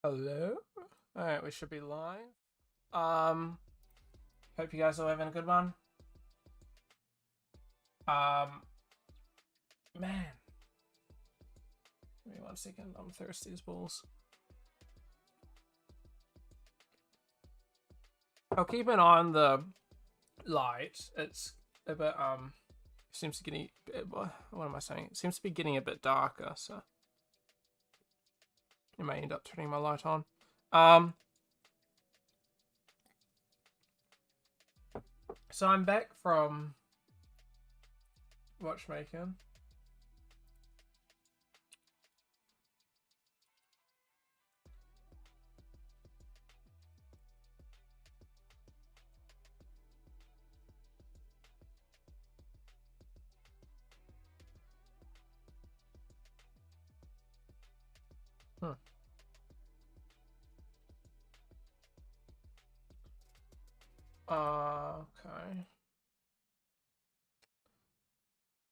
Hello. All right, we should be live. Um, Hope you guys are having a good one. Um, Man, give me 1 second. I'm thirsty as balls. I'll keep an eye on the light. It's a bit seems to getting. What am I saying? It seems to be getting a bit darker, so I may end up turning my light on. So I'm back from watchmaking. Okay.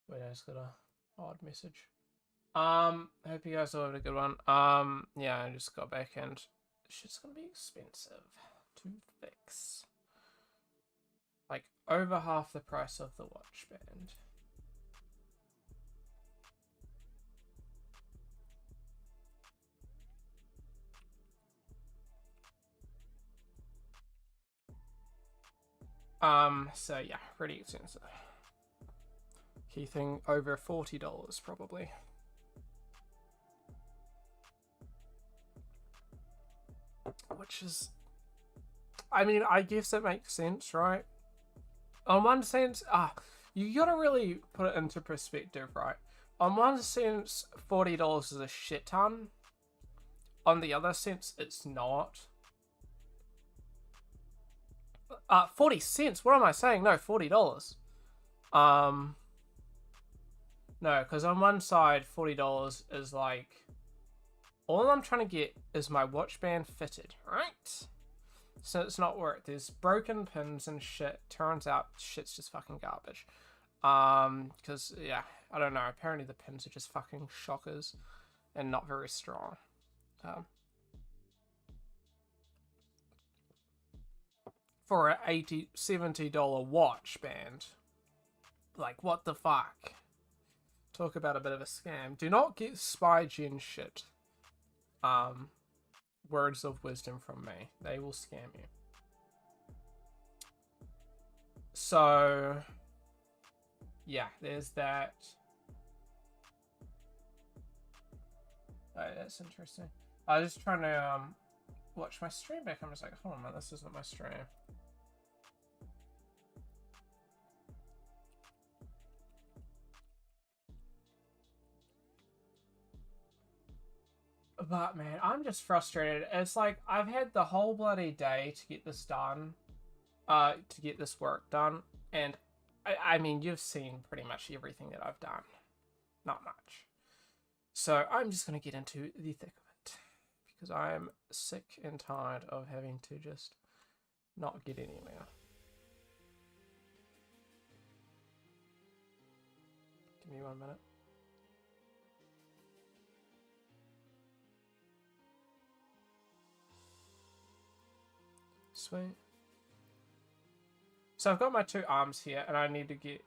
Wait, I just got a odd message. Hope you guys all had a good one. Yeah, I just got back and shit's gonna be expensive to fix. Like over half the price of the watch band. So yeah, pretty expensive. Key thing over $40 probably. Which is, I mean, I guess it makes sense, right? On one sense, you gotta really put it into perspective, right? On one sense, $40 is a shit ton. On the other sense, it's not. 40 cents. What am I saying? No, $40. No, because on one side, $40 is like all I'm trying to get is my watch band fitted, right? So it's not worth. There's broken pins and shit. Turns out shit's just fucking garbage. Because yeah, I don't know. Apparently the pins are just fucking shockers and not very strong. For a $70 watch band, like what the fuck? Talk about a bit of a scam. Do not get spy gen shit. Words of wisdom from me. They will scam you. So yeah, there's that. Oh, that's interesting. I was just trying to watch my stream back. I'm just like, hold on, man, this isn't my stream. But man, I'm just frustrated. It's like I've had the whole bloody day to get this done, to get this work done, and I mean, you've seen pretty much everything that I've done. Not much. So I'm just gonna get into the thick of it because I am sick and tired of having to just not get anywhere. Give me 1 minute. Sweet. So I've got my two arms here, and I need to get.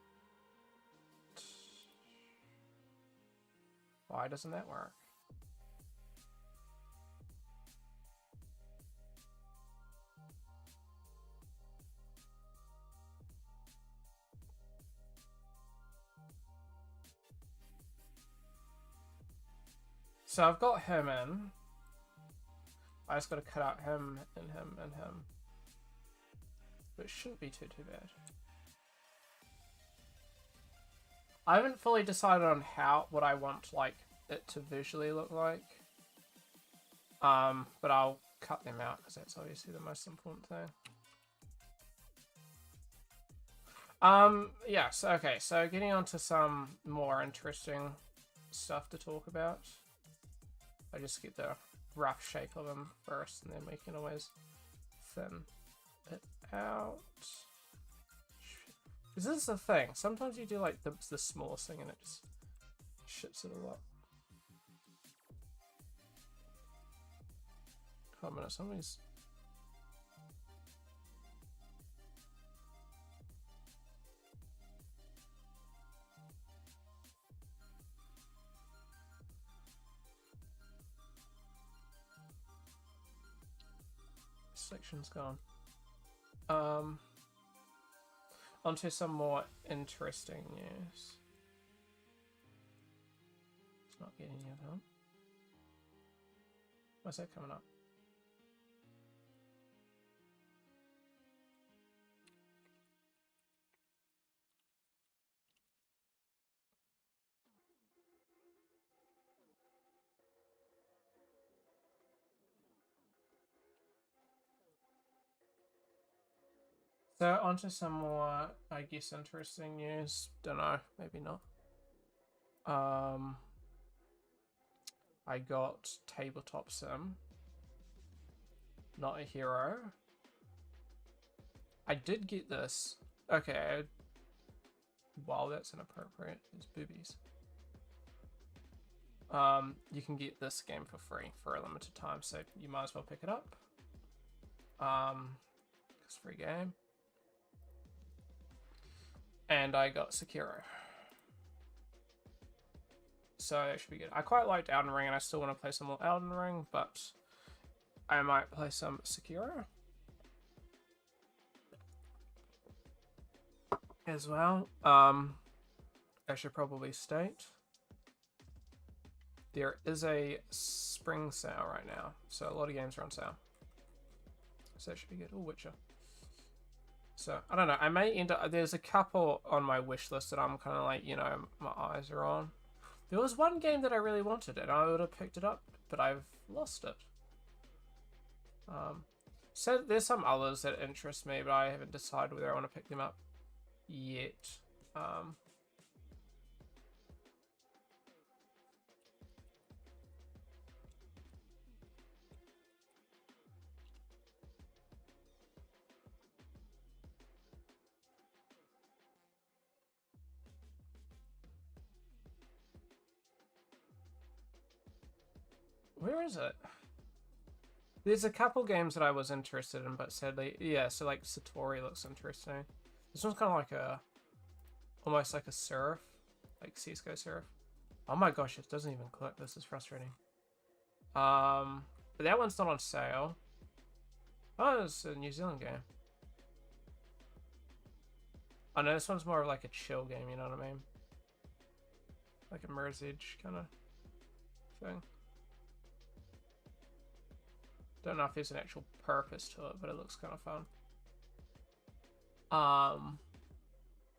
Why doesn't that work? So I've got him in. I just got to cut out him and him and him. But it shouldn't be too bad. I haven't fully decided on what I want like it to visually look like. But I'll cut them out because that's obviously the most important thing. Yes, okay, so getting on to some more interesting stuff to talk about. I just get the rough shape of them first, and then we can always thin it out. Because this is the thing, sometimes you do like the smallest thing and it just shits it a lot. Oh, a minute, somebody's... Section's gone. Onto some more interesting news. It's not getting you though. Why's that coming up? So onto some more, I guess, interesting news. Don't know, maybe not. I got Tabletop Sim. Not a hero. I did get this. Okay. Wow, that's inappropriate. There's boobies. You can get this game for free for a limited time, so you might as well pick it up. It's a free game. And I got Sekiro. So it should be good. I quite liked Elden Ring, and I still want to play some more Elden Ring, but I might play some Sekiro as well. I should probably state there is a spring sale right now, so a lot of games are on sale. So that should be good. Oh, Witcher. So I don't know. I may end up. There's a couple on my wish list that I'm kind of like, you know, my eyes are on. There was one game that I really wanted, and I would have picked it up, but I've lost it. So there's some others that interest me, but I haven't decided whether I want to pick them up yet. Where is it? There's a couple games that I was interested in, but sadly, yeah, so like Satori looks interesting. This one's kind of like a, almost like a Seraph, like CSGO Seraph. Oh my gosh, it doesn't even click. This is frustrating. But that one's not on sale. Oh, it's a New Zealand game. Oh no, this one's more of like a chill game, you know what I mean? Like a Mirror's Edge kind of thing. Don't know if there's an actual purpose to it, but it looks kind of fun.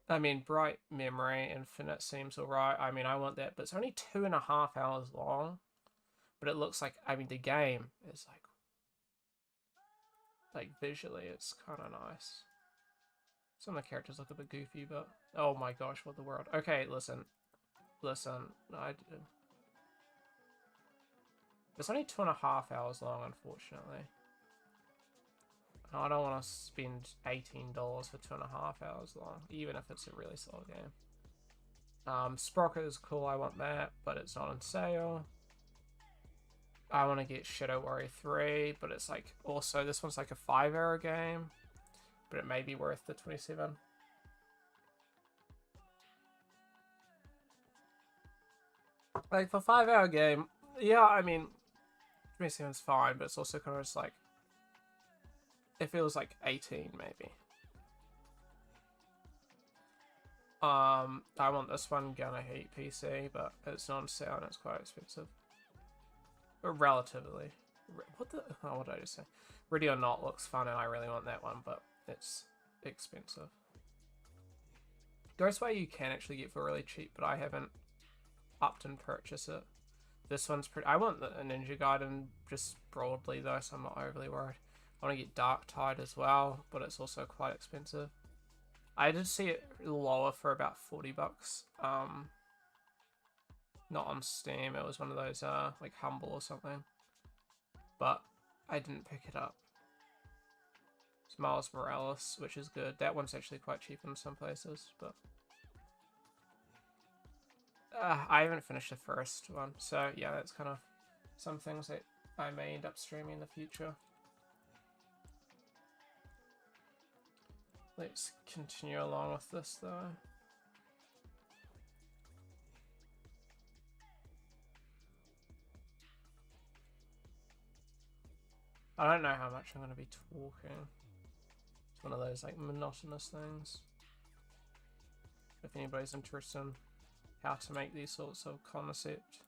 I mean, Bright Memory Infinite seems alright. I mean, I want that, but it's only 2.5 hours long. But it looks like, I mean, the game is like visually, it's kind of nice. Some of the characters look a bit goofy, but oh my gosh, what the world. Okay, listen. It's only 2.5 hours long, unfortunately. I don't want to spend $18 for 2.5 hours long, even if it's a really slow game. Sprocket is cool, I want that, but it's not on sale. I want to get Shadow Warrior 3, but it's like, also, this one's like a 5-hour game, but it may be worth the 27. Like, for 5-hour game, yeah, I mean, 27's fine, but it's also kind of just like, it feels like 18 maybe. I want this one, Gonna Heat PC, but it's not on sale and it's quite expensive. But relatively. What did I just say? Ready or Not looks fun and I really want that one, but it's expensive. Ghostwire you can actually get for really cheap, but I haven't upped and purchased it. This one's pretty... I want the Ninja Gaiden just broadly though, so I'm not overly worried. I want to get Dark Tide as well, but it's also quite expensive. I did see it lower for about 40 bucks. Not on Steam, it was one of those like Humble or something. But I didn't pick it up. It's Miles Morales, which is good. That one's actually quite cheap in some places, but I haven't finished the first one, so yeah, that's kind of some things that I may end up streaming in the future. Let's continue along with this though. I don't know how much I'm going to be talking. It's one of those like monotonous things. If anybody's interested in how to make these sorts of concept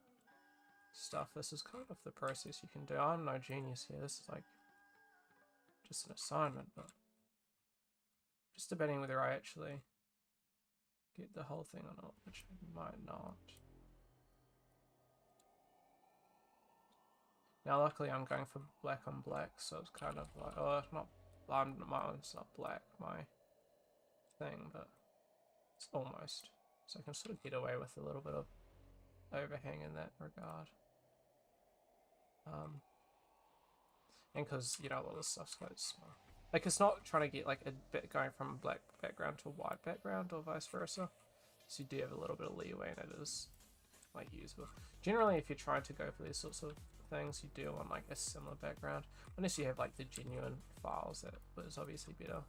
stuff, this is kind of the process you can do. I'm no genius here. This is like just an assignment, but just debating whether I actually get the whole thing or not, which I might not. Now, luckily, I'm going for black on black, so it's kind of like, oh, not, it's not black, my thing, but it's almost. So I can sort of get away with a little bit of overhang in that regard. And because, you know, a lot of stuff's quite small. Like, it's not trying to get, like, a bit going from a black background to a white background or vice versa. So you do have a little bit of leeway, and it is, like, usable. Generally, if you're trying to go for these sorts of things, you do want, like, a similar background. Unless you have, like, the genuine files, that is obviously better.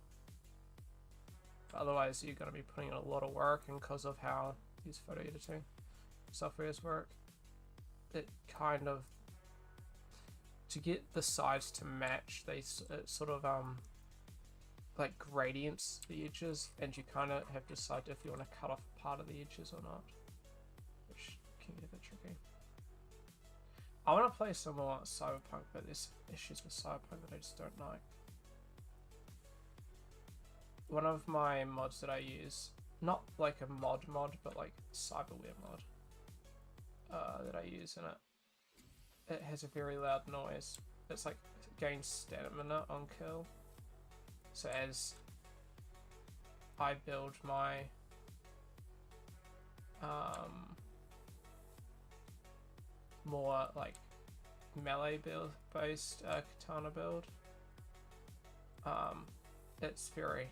But otherwise, you're going to be putting in a lot of work, and because of how these photo editing softwares work, it kind of, to get the sides to match, they sort of like gradients the edges, and you kind of have to decide if you want to cut off part of the edges or not, which can get a bit tricky. I want to play some more Cyberpunk, but there's issues with Cyberpunk that I just don't like. One of my mods that I use, not like a mod, but like cyberware mod that I use in it, it has a very loud noise. It's like it gains stamina on kill. So as I build my more like melee build based katana build, it's very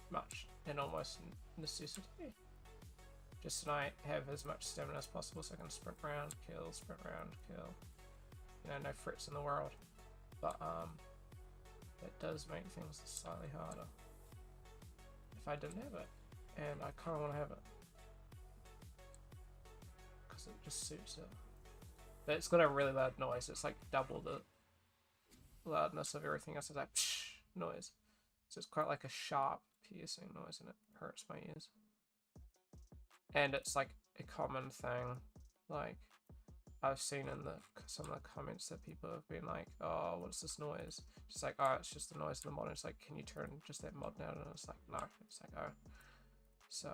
much an almost necessity. Just so I have as much stamina as possible so I can sprint around, kill, sprint around, kill. You know, no threats in the world. But it does make things slightly harder if I didn't have it. And I kind of want to have it because it just suits it. But it's got a really loud noise. It's like double the loudness of everything else. It's like psh noise. So it's quite like a sharp, piercing noise, and it hurts my ears. And it's like a common thing, like I've seen in some of the comments that people have been like, oh, what's this noise? Just like, oh, it's just the noise of the mod. And it's like, can you turn just that mod down? And it's like, no. It's like, oh. So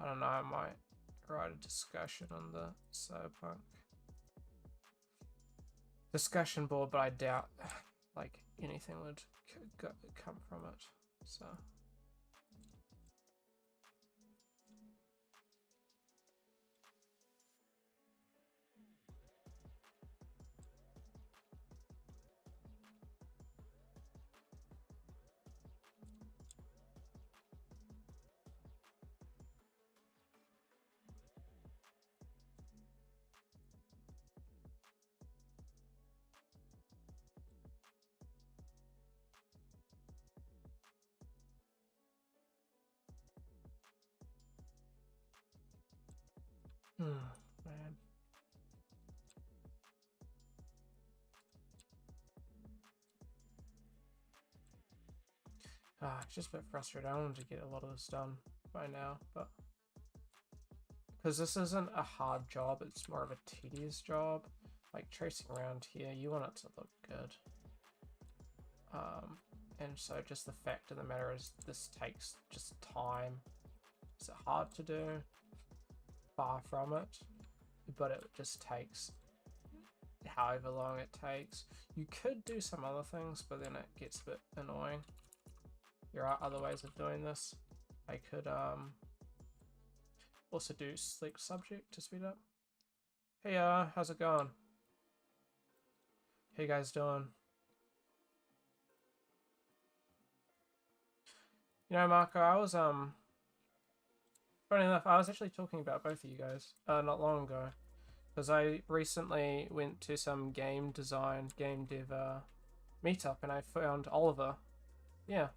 I don't know, I might write a discussion on the Cyberpunk discussion board, but I doubt like anything would come from it. So man. It's just a bit frustrating. I wanted to get a lot of this done by now, but because this isn't a hard job, it's more of a tedious job. Like tracing around here, you want it to look good. And so just the fact of the matter is this takes just time. Is it hard to do? Far from it, but it just takes however long it takes. You could do some other things, but then it gets a bit annoying. There are other ways of doing this. I could also do select subject to speed up. Hey, how's it going? How you guys doing? You know, Marco, I was funny enough, I was actually talking about both of you guys not long ago, because I recently went to some game design, game dev meetup, and I found Oliver. Yeah.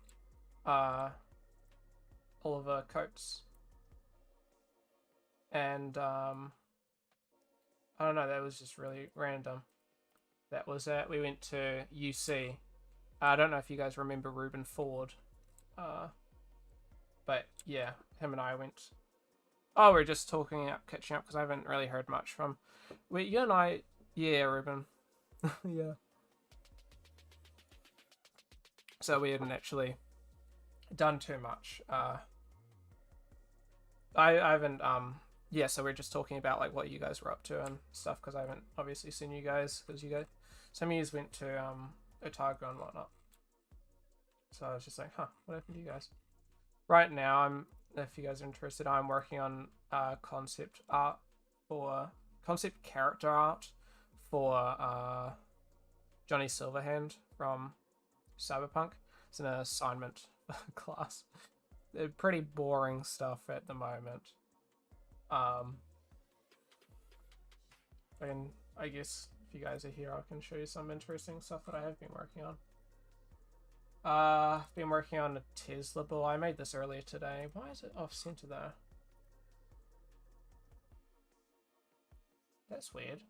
Oliver Coates. And, I don't know, that was just really random. That was it. We went to UC. I don't know if you guys remember Ruben Ford. But yeah, him and I went. Oh, we're just catching up, because I haven't really heard much from. You and I. Yeah, Ruben. Yeah. So we hadn't actually done too much. I haven't. Yeah, so we're just talking about like what you guys were up to and stuff, because I haven't obviously seen you guys, because some of you went to Otago and whatnot. So I was just like, huh, what happened to you guys? Right now, if you guys are interested, I'm working on concept character art for Johnny Silverhand from Cyberpunk. It's an assignment class. They're pretty boring stuff at the moment. I guess if you guys are here, I can show you some interesting stuff that I have been working on. I've been working on a Tesla ball. I made this earlier today. Why is it off center though? That's weird.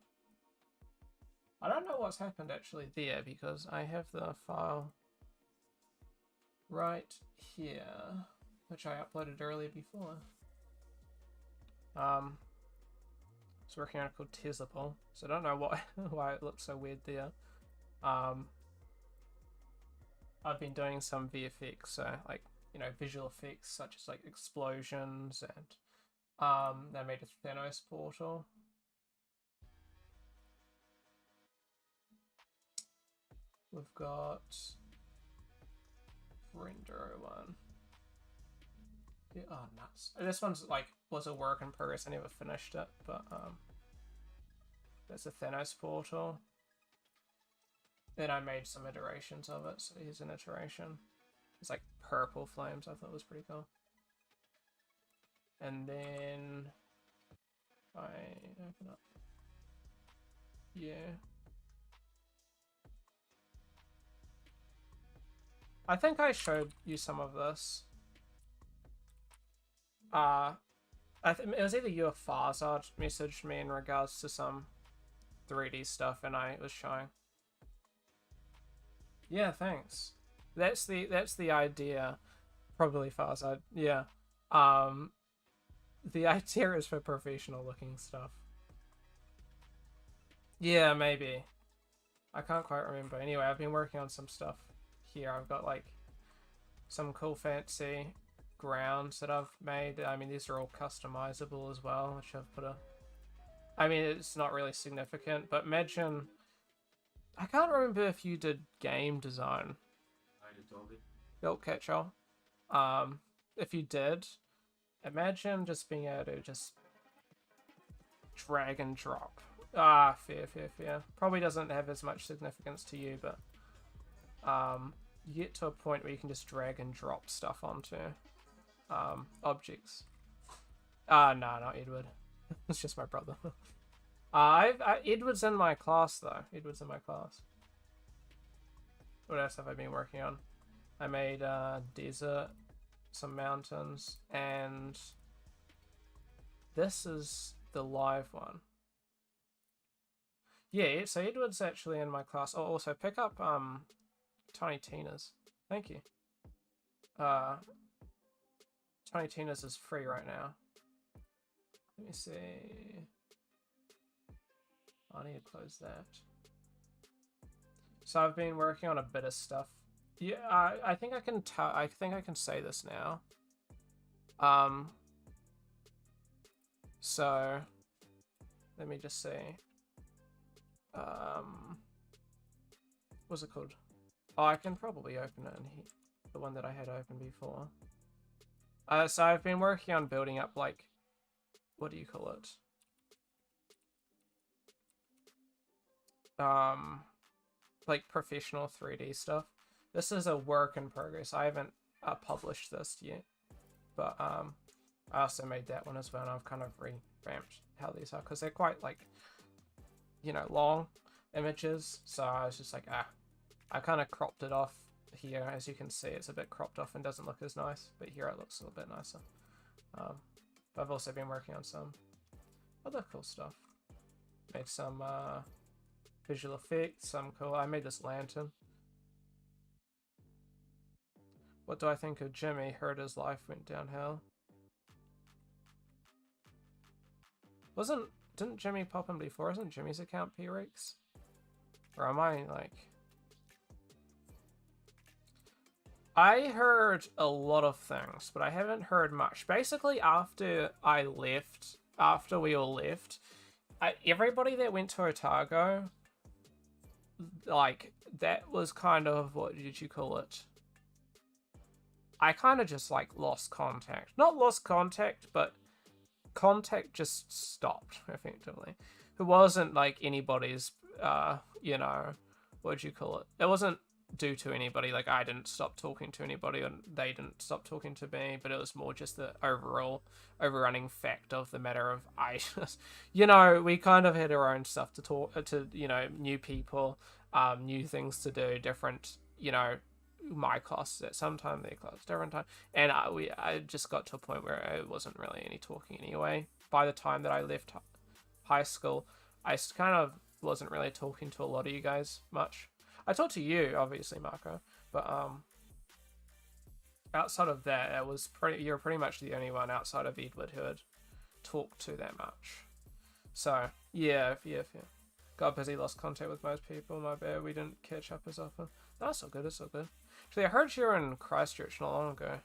I don't know what's happened actually there, because I have the file right here, which I uploaded earlier before. I was working on it called Tesla ball, so I don't know why it looks so weird there. I've been doing some VFX, so like, you know, visual effects such as like explosions, and they made a Thanos portal. We've got Render one. Yeah, oh nuts. This one's like was a work in progress. I never finished it, but there's a Thanos portal. Then I made some iterations of it, so here's an iteration. It's like purple flames. I thought it was pretty cool. And then I open up. Yeah. I think I showed you some of this. It was either you or Farzad messaged me in regards to some 3D stuff, and I was showing. Yeah, thanks. That's the idea. Probably Farzad. Yeah. The idea is for professional looking stuff. Yeah, maybe. I can't quite remember. Anyway, I've been working on some stuff here. I've got like some cool fancy grounds that I've made. I mean, these are all customizable as well, which I've put I mean, it's not really significant, but imagine... I can't remember if you did game design. I did, Toby. Built Catch-all. If you did, imagine just being able to just drag and drop. Fair. Probably doesn't have as much significance to you, but you get to a point where you can just drag and drop stuff onto objects. No, not Edward. It's just my brother. Edward's in my class though. Edward's in my class. What else have I been working on? I made a desert, some mountains, and this is the live one. Yeah, so Edward's actually in my class. Oh, also pick up Tiny Tina's. Thank you. Tiny Tina's is free right now. Let me see. I need to close that. So I've been working on a bit of stuff. Yeah, I think I can I think I can say this now. So let me just see. What's it called? Oh, I can probably open it in here. The one that I had open before. So I've been working on building up like, what do you call it? Like professional 3D stuff. This is a work in progress. I haven't published this yet, but I also made that one as well, and I've kind of revamped how these are, because they're quite like long images. So I was just like, I kind of cropped it off here. As you can see, it's a bit cropped off and doesn't look as nice, but here it looks a little bit nicer. I've also been working on some other cool stuff. Made some visual effects, some cool. I made this lantern. What do I think of Jimmy? Heard his life went downhill. Didn't Jimmy pop in before? Isn't Jimmy's account P-Rex? Or am I like... I heard a lot of things, but I haven't heard much. Basically, after we all left, everybody that went to Otago, like, that was kind of, what did you call it? I kind of just, like, lost contact. Not lost contact, but contact just stopped, effectively. It wasn't, like, anybody's, what did you call it? It wasn't due to anybody. Like, I didn't stop talking to anybody and they didn't stop talking to me, but it was more just the overrunning fact of the matter of I just, we kind of had our own stuff to talk to, new people, new things to do, different, my class at some time, their class different time, and I just got to a point where it wasn't really any talking anyway. By the time that I left high school, I kind of wasn't really talking to a lot of you guys much. I talked to you, obviously, Marco, but outside of that, you're pretty much the only one outside of Edward who had talked to that much. So yeah. Got busy, lost contact with most people. My bad, we didn't catch up as often. No, it's all good. It's all good. Actually, I heard you were in Christchurch not long ago,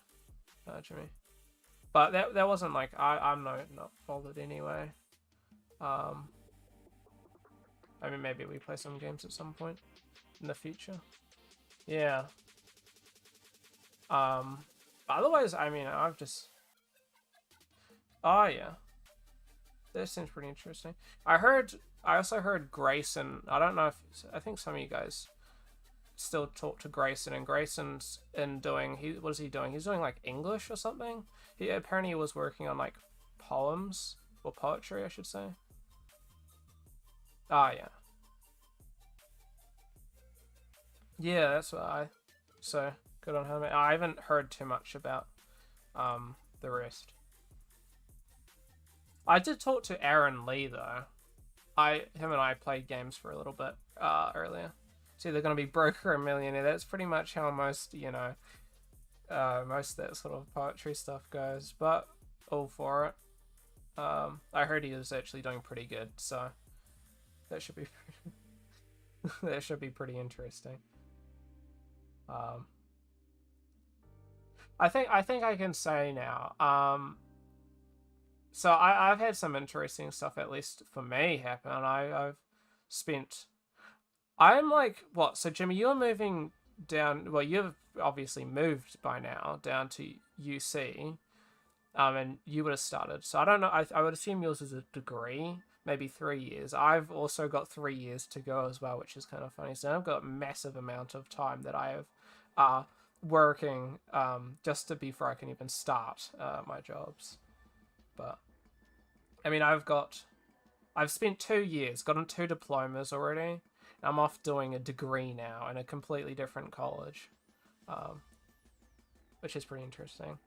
Jimmy. But that wasn't like I'm not bothered anyway. I mean, maybe we play some games at some point in the future. Yeah. Otherwise, I mean, I've just... Oh, yeah. That seems pretty interesting. I also heard Grayson. I don't know if... I think some of you guys still talk to Grayson, and Grayson's what is he doing? He's doing, like, English or something? Apparently he was working on, like, poems, or poetry, I should say. Ah, yeah. Yeah, that's what so good on him. I haven't heard too much about the rest. I did talk to Aaron Lee though. Him and I played games for a little bit earlier. It's either gonna be broker or millionaire. That's pretty much how most most of that sort of poetry stuff goes. But all for it. I heard he was actually doing pretty good, so that should be that should be pretty interesting. I think I can say now. So I've had some interesting stuff, at least for me, happen. I'm like, what? So Jimmy, you're moving down. Well, you've obviously moved by now down to UC, and you would have started. So I don't know. I would assume yours is a degree, maybe 3 years. I've also got 3 years to go as well, which is kind of funny. So I've got a massive amount of time that I have working just before I can even start my jobs. But I mean, I've spent 2 years, gotten 2 diplomas already. I'm off doing a degree now in a completely different college, which is pretty interesting.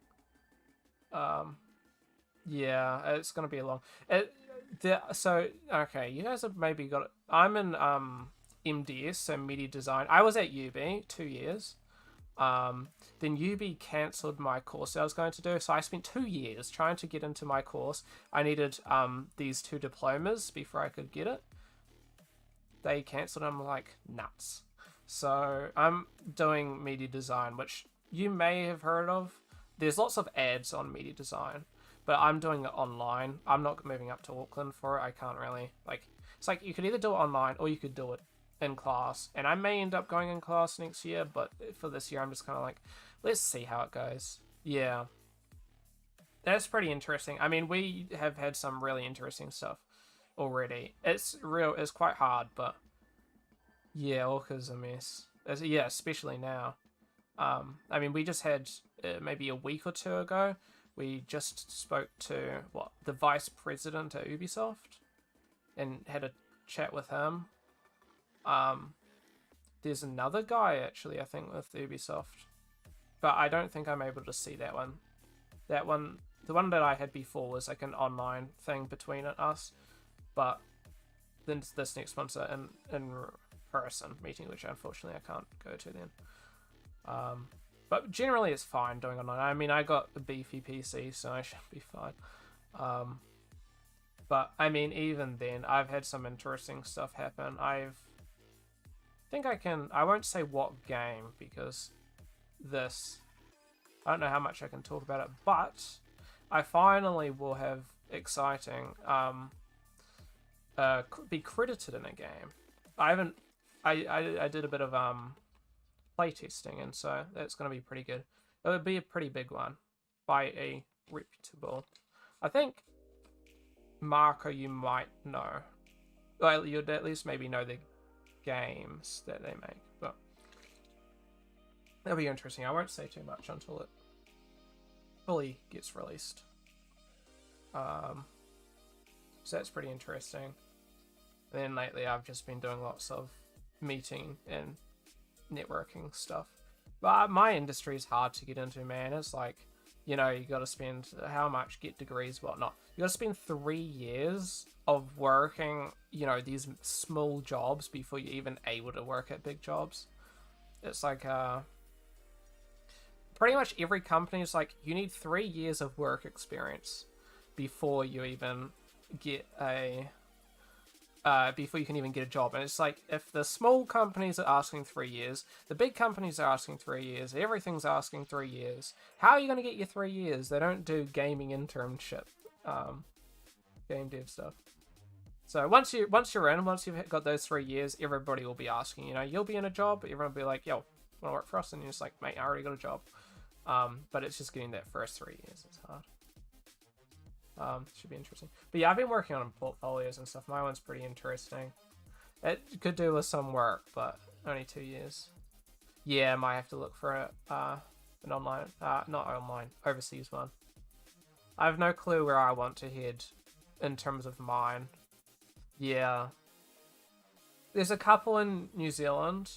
Yeah, it's gonna be a long. So okay, you guys have maybe got it. I'm in MDS, so media design. I was at UB 2 years. Then UB cancelled my course that I was going to do, so I spent 2 years trying to get into my course. I needed these 2 diplomas before I could get it. They cancelled. I'm like, nuts. So I'm doing media design, which you may have heard of. There's lots of ads on media design, but I'm doing it online. I'm not moving up to Auckland for it. I can't really, like, it's like you could either do it online or you could do it in class, and I may end up going in class next year, but for this year I'm just kind of like, let's see how it goes. Yeah, that's pretty interesting. I mean, we have had some really interesting stuff already. It's quite hard, but yeah, Orca's a mess. Yeah, especially now. I mean, we just had maybe a week or 2 ago, we just spoke to the vice president at Ubisoft and had a chat with him. There's another guy actually, I think, with Ubisoft, but I don't think I'm able to see that one. That one, the one that I had before was like an online thing between us, but then this next one's an in person meeting, which unfortunately I can't go to then. But generally it's fine doing online. I mean, I got a beefy PC, so I should be fine. But I mean, even then, I've had some interesting stuff happen. I won't say what game, because I don't know how much I can talk about it, but I finally will have exciting, be credited in a game. I did a bit of, playtesting, and so that's going to be pretty good. It would be a pretty big one by a reputable, I think, Marco, you might know. Well, you'd at least maybe know the games that they make, but that'll be interesting. I won't say too much until it fully gets released. So that's pretty interesting. And then lately I've just been doing lots of meeting and networking stuff. But my industry is hard to get into, man. It's like, you know, you got to spend how much, get degrees, whatnot. You got to spend 3 years of working, you know, these small jobs before you're even able to work at big jobs. It's like, pretty much every company is like, you need 3 years of work experience before you even get before you can even get a job. And it's like, if the small companies are asking 3 years, the big companies are asking 3 years, everything's asking 3 years, how are you going to get your 3 years? They don't do gaming internship, game dev stuff. So once you've got those 3 years, everybody will be asking, you know, you'll be in a job, everyone will be like, yo, want to work for us? And you're just like, mate, I already got a job. But it's just getting that first 3 years, it's hard. Should be interesting. But yeah, I've been working on portfolios and stuff. My one's pretty interesting. It could do with some work, but only 2 years. Yeah, I might have to look for an online, not online, overseas one. I have no clue where I want to head in terms of mine. Yeah. There's a couple in New Zealand,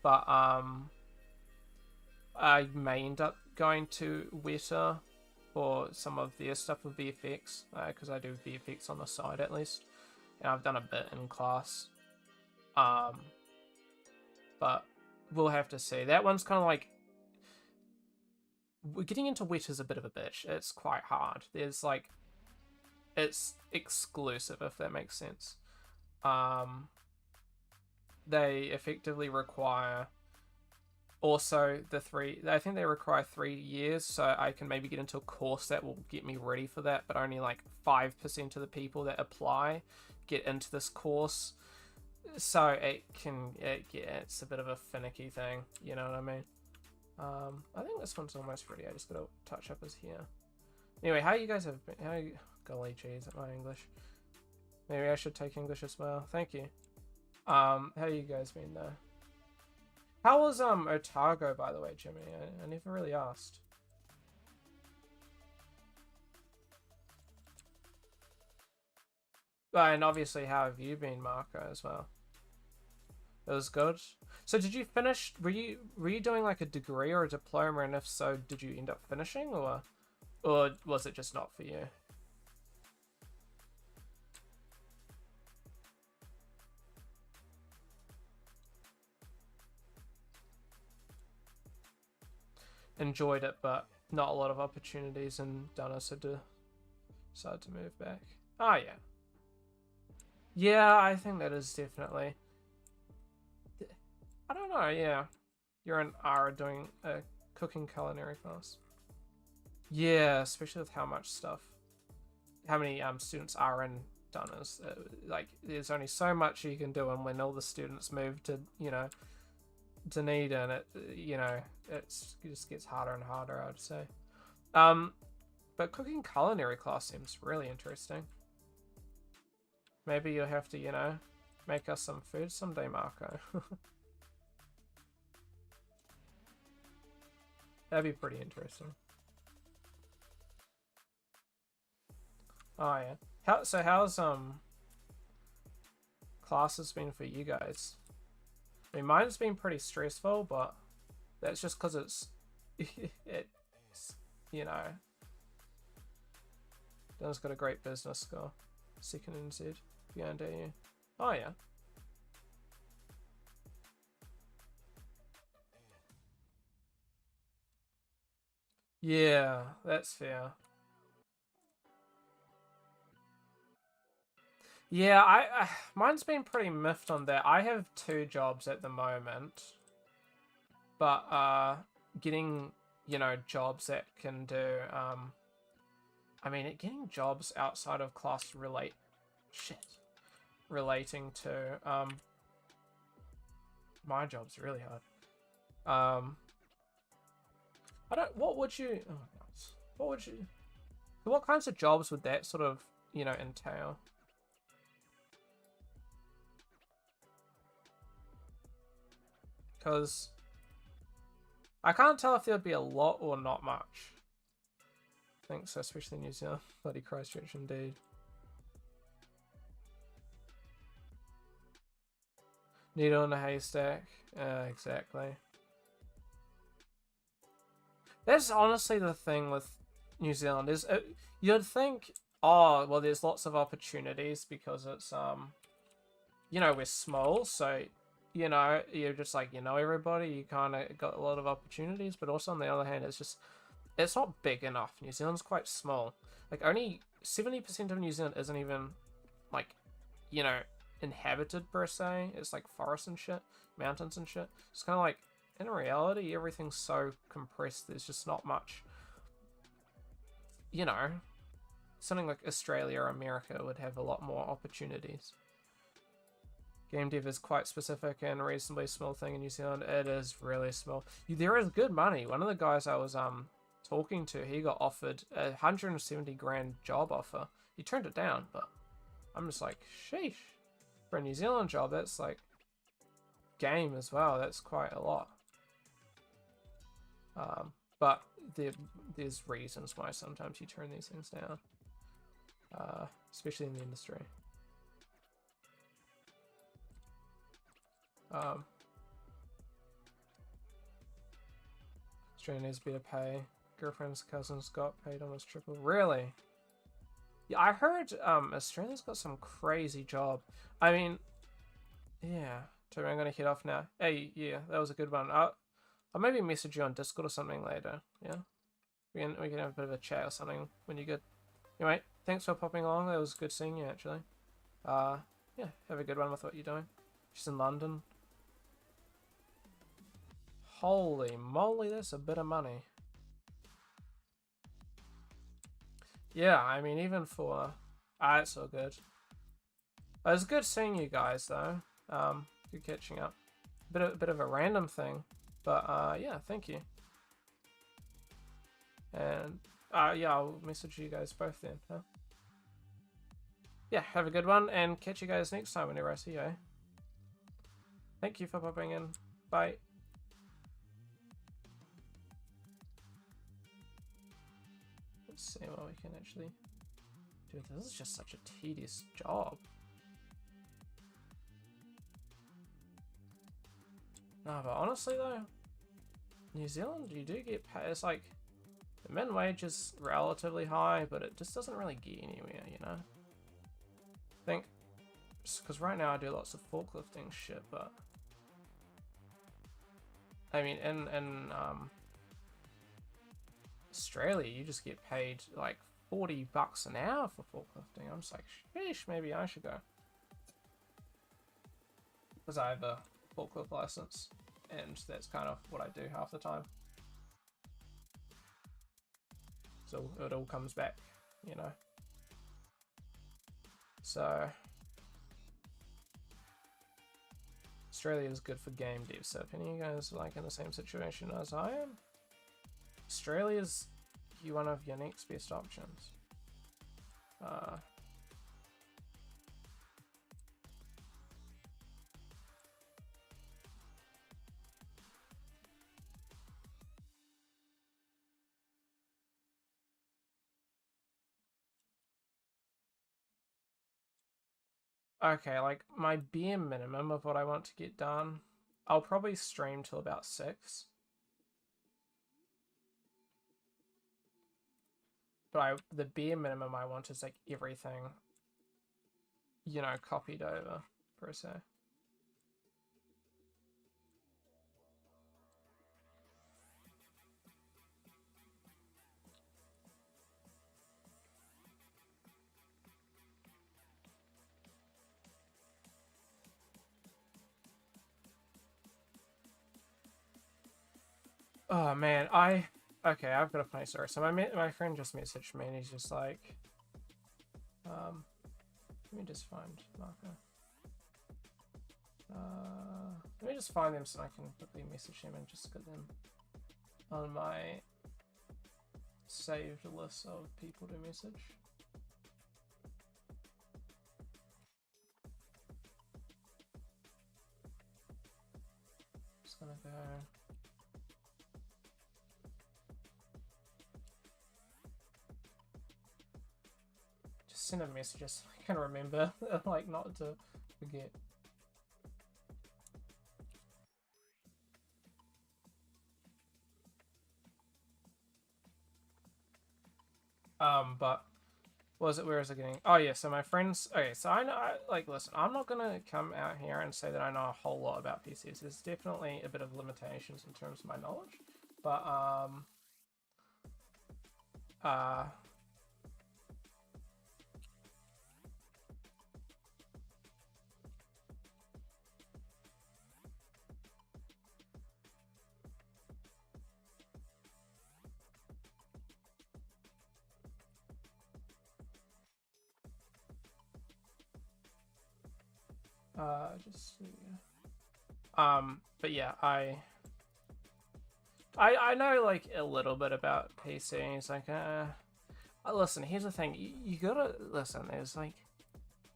but I may end up going to Weta for some of their stuff with VFX, because I do VFX on the side at least, and I've done a bit in class. But we'll have to see. That one's kind of like, getting into Weta is a bit of a bitch. It's quite hard. There's like, it's exclusive, if that makes sense. They effectively require also I think they require 3 years, so I can maybe get into a course that will get me ready for that, but only like 5% of the people that apply get into this course. So it's a bit of a finicky thing, you know what I mean? I think this one's almost ready. I just gotta touch up his here. Anyway, how you guys have been? Golly jeez at my English. Maybe I should take English as well. Thank you. How you guys been though? How was Otago, by the way, Jimmy? I never really asked. And obviously, how have you been, Marco, as well? It was good. So did you finish? Were you doing like a degree or a diploma? And if so, did you end up finishing, or was it just not for you? Enjoyed it, but not a lot of opportunities, and Dana said to decide to move back. Oh yeah. Yeah, I think that is definitely. I don't know, yeah. You're an Ara doing a cooking culinary class. Yeah, especially with how many students are in Dunners. Like, there's only so much you can do, and when all the students move to, you know, Dunedin, it just gets harder and harder, I'd say. But cooking culinary class seems really interesting. Maybe you'll have to, you know, make us some food someday, Marco. That'd be pretty interesting. Oh yeah. How's class has been for you guys? I mean, mine's been pretty stressful, but that's just because it's, it's, you know, Dylan's got a great business score. Second in Z, behind AU. Oh yeah. Yeah, that's fair. Yeah, mine's been pretty miffed on that. I have 2 jobs at the moment, but getting, you know, jobs that can do I mean, getting jobs outside of class relating to my job's really hard. What would you, oh my gosh, what kinds of jobs would that sort of, you know, entail? Because I can't tell if there would be a lot or not much. Thanks, especially New Zealand. Bloody Christchurch indeed. Needle in a haystack. Exactly. That's honestly the thing with New Zealand is you'd think, oh well, there's lots of opportunities because it's you know, we're small, so you know, you're just like, you know, everybody, you kind of got a lot of opportunities, but also on the other hand, it's not big enough. New Zealand's quite small. Like, only 70% of New Zealand isn't even, like, you know, inhabited per se. It's like forests and shit, mountains and shit. It's kind of like, in reality, everything's so compressed, there's just not much, you know, something like Australia or America would have a lot more opportunities. Game dev is quite specific and a reasonably small thing in New Zealand. It is really small. There is good money. One of the guys I was talking to, he got offered a 170 grand job offer. He turned it down, but I'm just like, sheesh. For a New Zealand job, that's like game as well. That's quite a lot. But there's reasons why sometimes you turn these things down, especially in the industry. Australia needs better pay. Girlfriend's cousin's got paid almost triple. Really? Yeah, I heard Australia's got some crazy job. I mean, yeah. So I'm gonna head off now. Hey, yeah, that was a good one. I'll maybe message you on Discord or something later. Yeah, we can have a bit of a chat or something when you're good. Anyway, thanks for popping along. That was good seeing you actually. Yeah, have a good one with what you're doing. She's in London. Holy moly, that's a bit of money. Yeah, I mean, even for... it's all good. It was good seeing you guys, though. Good catching up. Bit of a random thing. But, yeah, thank you. And, yeah, I'll message you guys both then, huh? Yeah, have a good one, and catch you guys next time whenever I see you. Thank you for popping in. Bye. Let's see what we can actually... Dude, this is just such a tedious job. No, but honestly though, New Zealand, you do get paid. It's like, the min wage is relatively high, but it just doesn't really get anywhere, you know? I think, because right now I do lots of forklifting shit, but... I mean, in Australia, you just get paid like $40 an hour for forklifting. I'm just like, sheesh, maybe I should go. Because I have a forklift license, and that's kind of what I do half the time. So it all comes back, you know. So Australia is good for game dev. So if any of you guys are like in the same situation as I am, Australia's one of your next best options. Okay, like my bare minimum of what I want to get done, I'll probably stream till about 6. But the bare minimum I want is like everything, you know, copied over, per se. Oh man, okay, I've got a funny story. So my friend just messaged me and he's just like, let me just find marker. Let me just find them so I can quickly message him and just get them on my saved list of people to message. Just gonna go. Just send a message so I can remember, like not to forget. But what was it? Where is it getting? Oh yeah, so my friends. Okay, so I know. Like, listen, I'm not gonna come out here and say that I know a whole lot about PCs. There's definitely a bit of limitations in terms of my knowledge, but just but yeah, I know like a little bit about PCs. Like, listen, here's the thing. You gotta listen. There's like,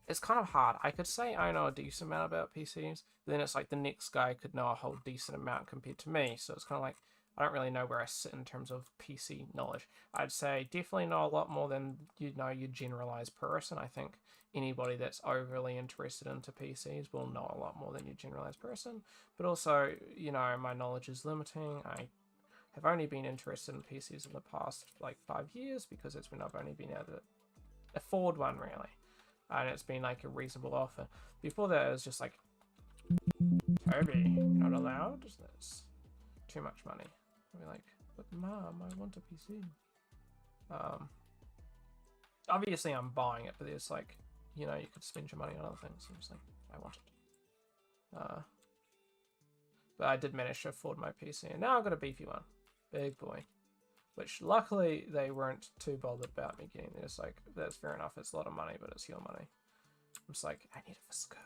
it's kind of hard. I could say I know a decent amount about PCs. Then it's like the next guy could know a whole decent amount compared to me. So it's kind of like I don't really know where I sit in terms of PC knowledge. I'd say definitely know a lot more than you know your generalized person. I think anybody that's overly interested into PCs will know a lot more than your generalized person. But also, you know, my knowledge is limiting. I have only been interested in PCs in the past like 5 years because it's when I've only been able to afford one really, and it's been like a reasonable offer. Before that, it was just like, Toby, you're not allowed. That's too much money. I'd be like, but mom, I want a PC. Obviously I'm buying it, but there's like, you know, you could spend your money on other things. I'm just like, I want it. But I did manage to afford my PC, and now I've got a beefy one, big boy. Which luckily they weren't too bothered about me getting this. Like, that's fair enough. It's a lot of money, but it's your money. I'm just like, I need it for school.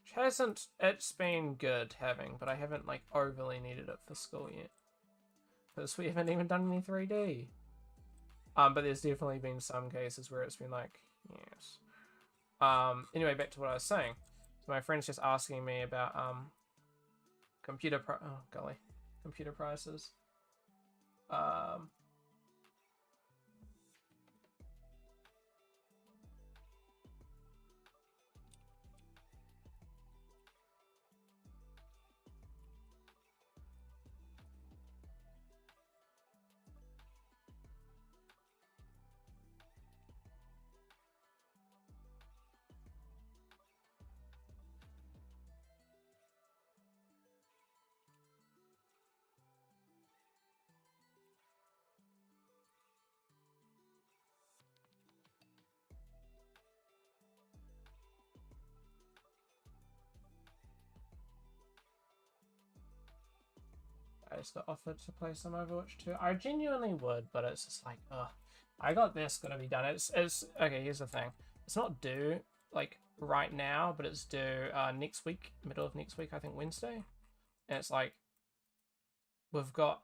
Which hasn't, it's been good having, but I haven't like overly needed it for school yet. Because we haven't even done any 3D. But there's definitely been some cases where it's been like, yes. Anyway, back to what I was saying. So my friend's just asking me about computer prices. I just got offered to play some Overwatch 2. I genuinely would, but it's just like, ugh. I got this gonna be done. It's okay, here's the thing. It's not due like right now, but it's due next week, middle of next week, I think Wednesday. And it's like we've got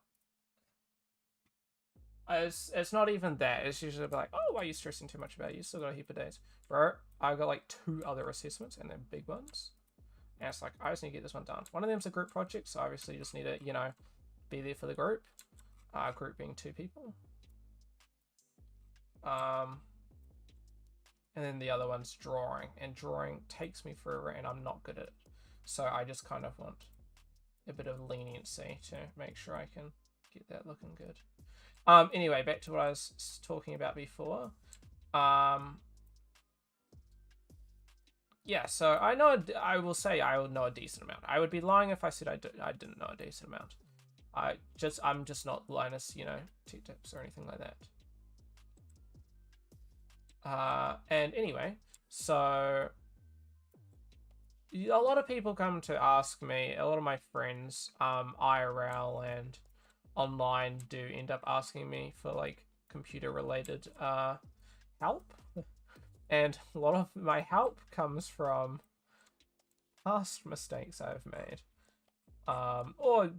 it's not even that. It's usually like, oh, why are you stressing too much about it? You still got a heap of days. Bro, I've got like 2 other assessments and they're big ones. And it's like, I just need to get this one done. One of them's a group project, so obviously you just need to, you know, be there for the group. Group being 2 people. and then the other one's drawing, and drawing takes me forever and I'm not good at it. So I just kind of want a bit of leniency to make sure I can get that looking good. Anyway, back to what I was talking about before. Yeah, so I will say I would know a decent amount. I would be lying if I said I didn't know a decent amount. I'm just not Linus, you know, tech tips or anything like that. And anyway, so a lot of people come to ask me, a lot of my friends, IRL and online, do end up asking me for like computer related help. And a lot of my help comes from past mistakes I've made. Or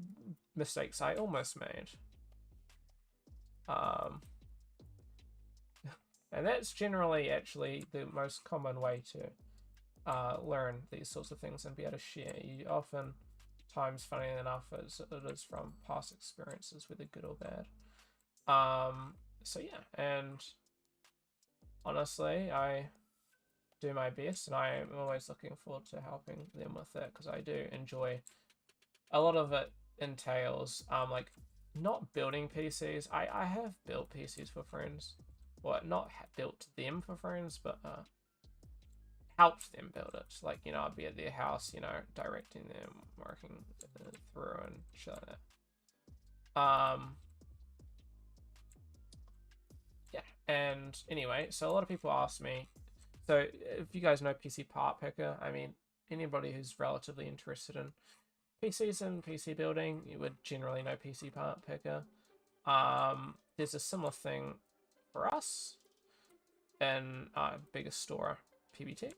mistakes I almost made. And that's generally actually the most common way to learn these sorts of things and be able to share. You often times, funny enough, as it is from past experiences, whether good or bad. So yeah, and honestly, I do my best, and I am always looking forward to helping them with it, because I do enjoy a lot of it. Entails like not building PCs. I have built PCs for friends, well, not built them for friends, but helped them build it. Like, you know, I'd be at their house, you know, directing them, working through and shit like that. Yeah, and anyway, so a lot of people ask me, so if you guys know PC Part Picker, I mean, anybody who's relatively interested in PCs and PC building, you would generally know PC Part Picker. There's a similar thing for us in our biggest store, PB Tech,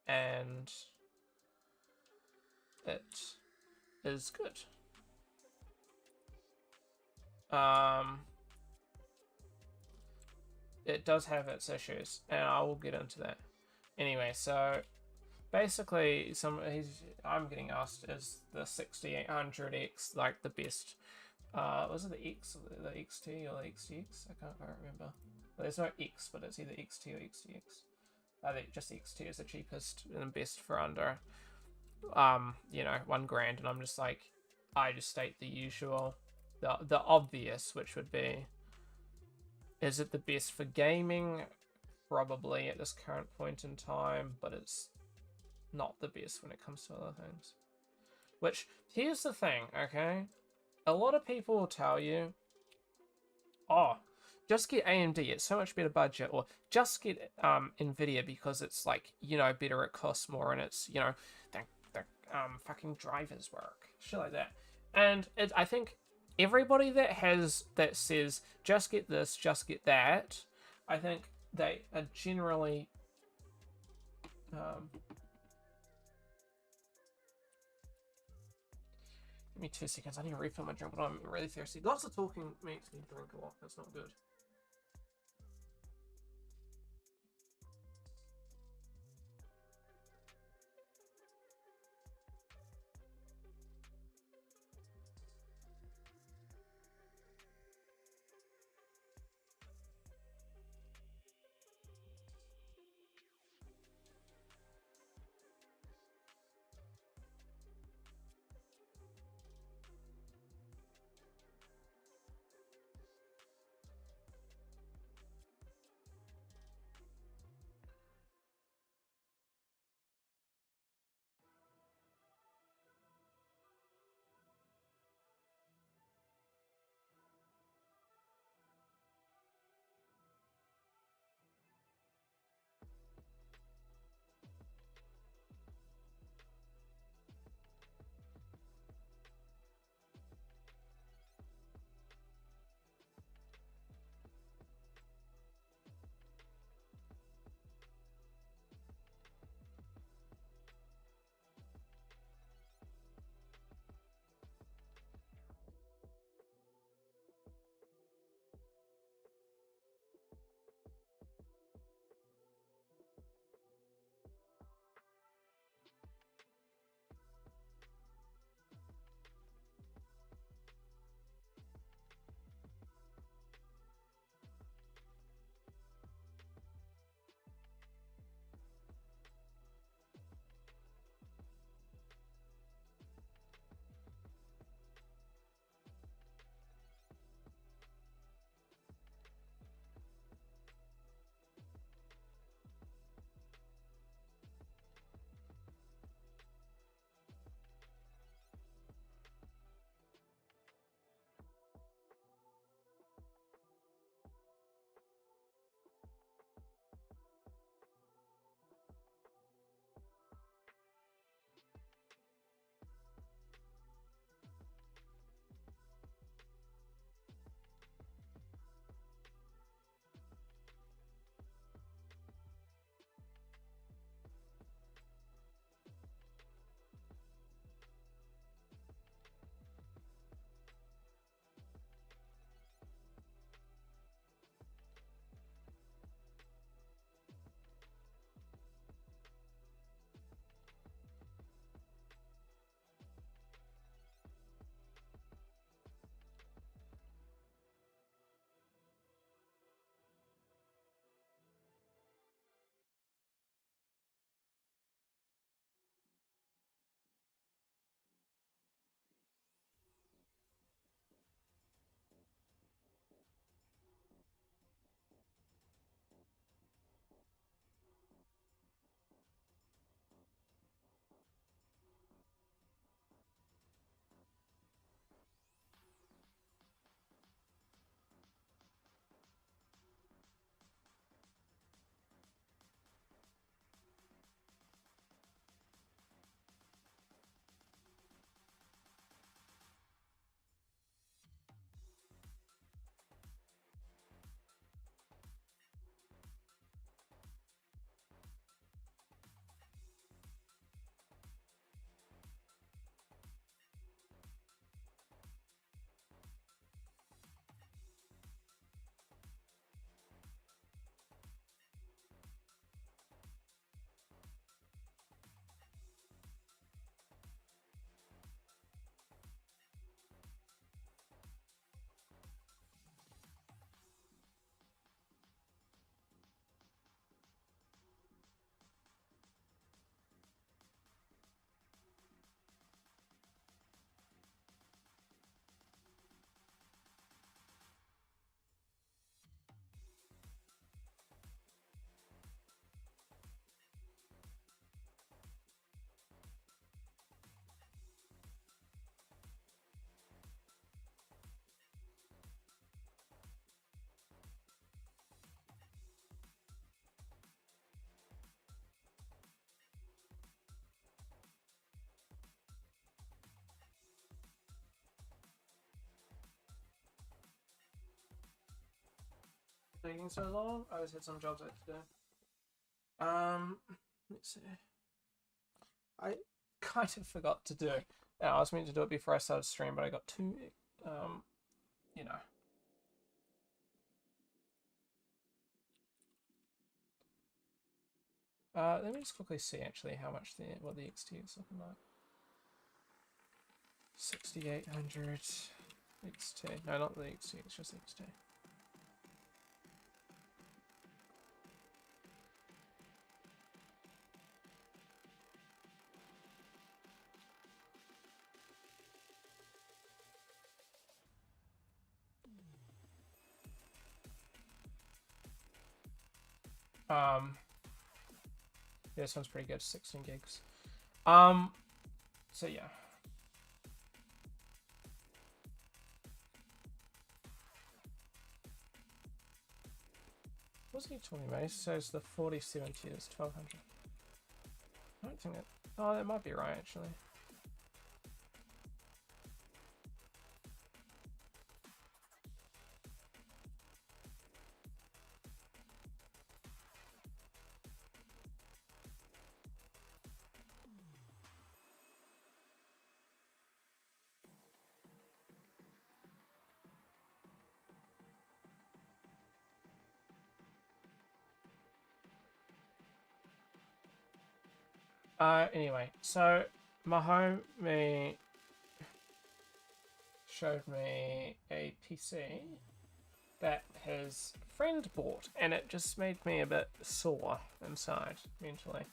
and it is good. It does have its issues, and I will get into that. Anyway, so basically, I'm getting asked, is the 6800X like the best? Was it the X, the XT, or the XTX? I can't quite remember. Well, there's no X, but it's either XT or XTX. I think just XT is the cheapest and best for under, you know, $1,000. And I'm just like, I just state the usual, the obvious, which would be, is it the best for gaming? Probably at this current point in time, but it's not the best when it comes to other things. Which, here's the thing, okay? A lot of people will tell you, oh, just get AMD, it's so much better budget, or just get Nvidia because it's like, you know, better, it costs more, and it's, you know, the fucking drivers work, shit like that. And I think everybody that says just get this, just get that, I think they are generally give me 2 seconds, I need to refill my drink, but I'm really thirsty. Lots of talking makes me drink a lot, that's not good. taking so long. I just had some jobs I had to do. Let's see. I kind of forgot to do. I was meant to do it before I started stream, but I got too, you know. Let me just quickly see actually how much what the XT is looking like. 6,800 XT. No, not the XT. It's just XT. Yeah, this one's pretty good, 16 gigs. So yeah. What's he talking about? He says the 4070 is 1200. I don't think that. Oh, that might be right actually. Anyway, so my homie showed me a PC that his friend bought, and it just made me a bit sore inside mentally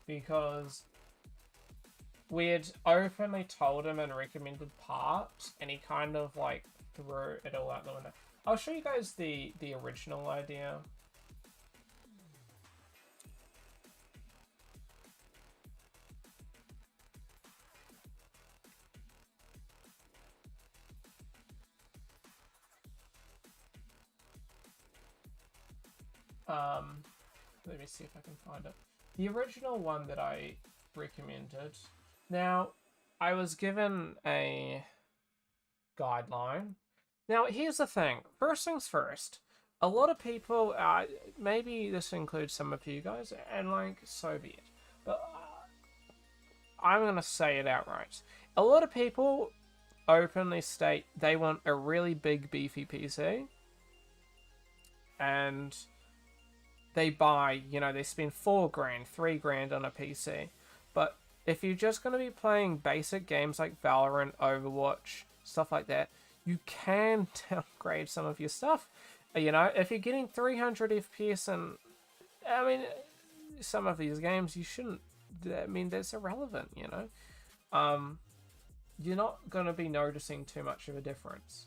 because we had openly told him and recommended parts, and he kind of like threw it all out the window. I'll show you guys the original idea. Let me see if I can find it. The original one that I recommended. Now, I was given a guideline. Now, here's the thing. First things first. A lot of people, maybe this includes some of you guys, and like, so be it. But I'm going to say it outright. A lot of people openly state they want a really big, beefy PC. And they buy, you know, they spend $4 grand, $3 grand on a PC. But if you're just going to be playing basic games like Valorant, Overwatch, stuff like that, you can downgrade some of your stuff. You know, if you're getting 300 FPS and, I mean, some of these games, you shouldn't, I mean, that's irrelevant, you know. You're not going to be noticing too much of a difference.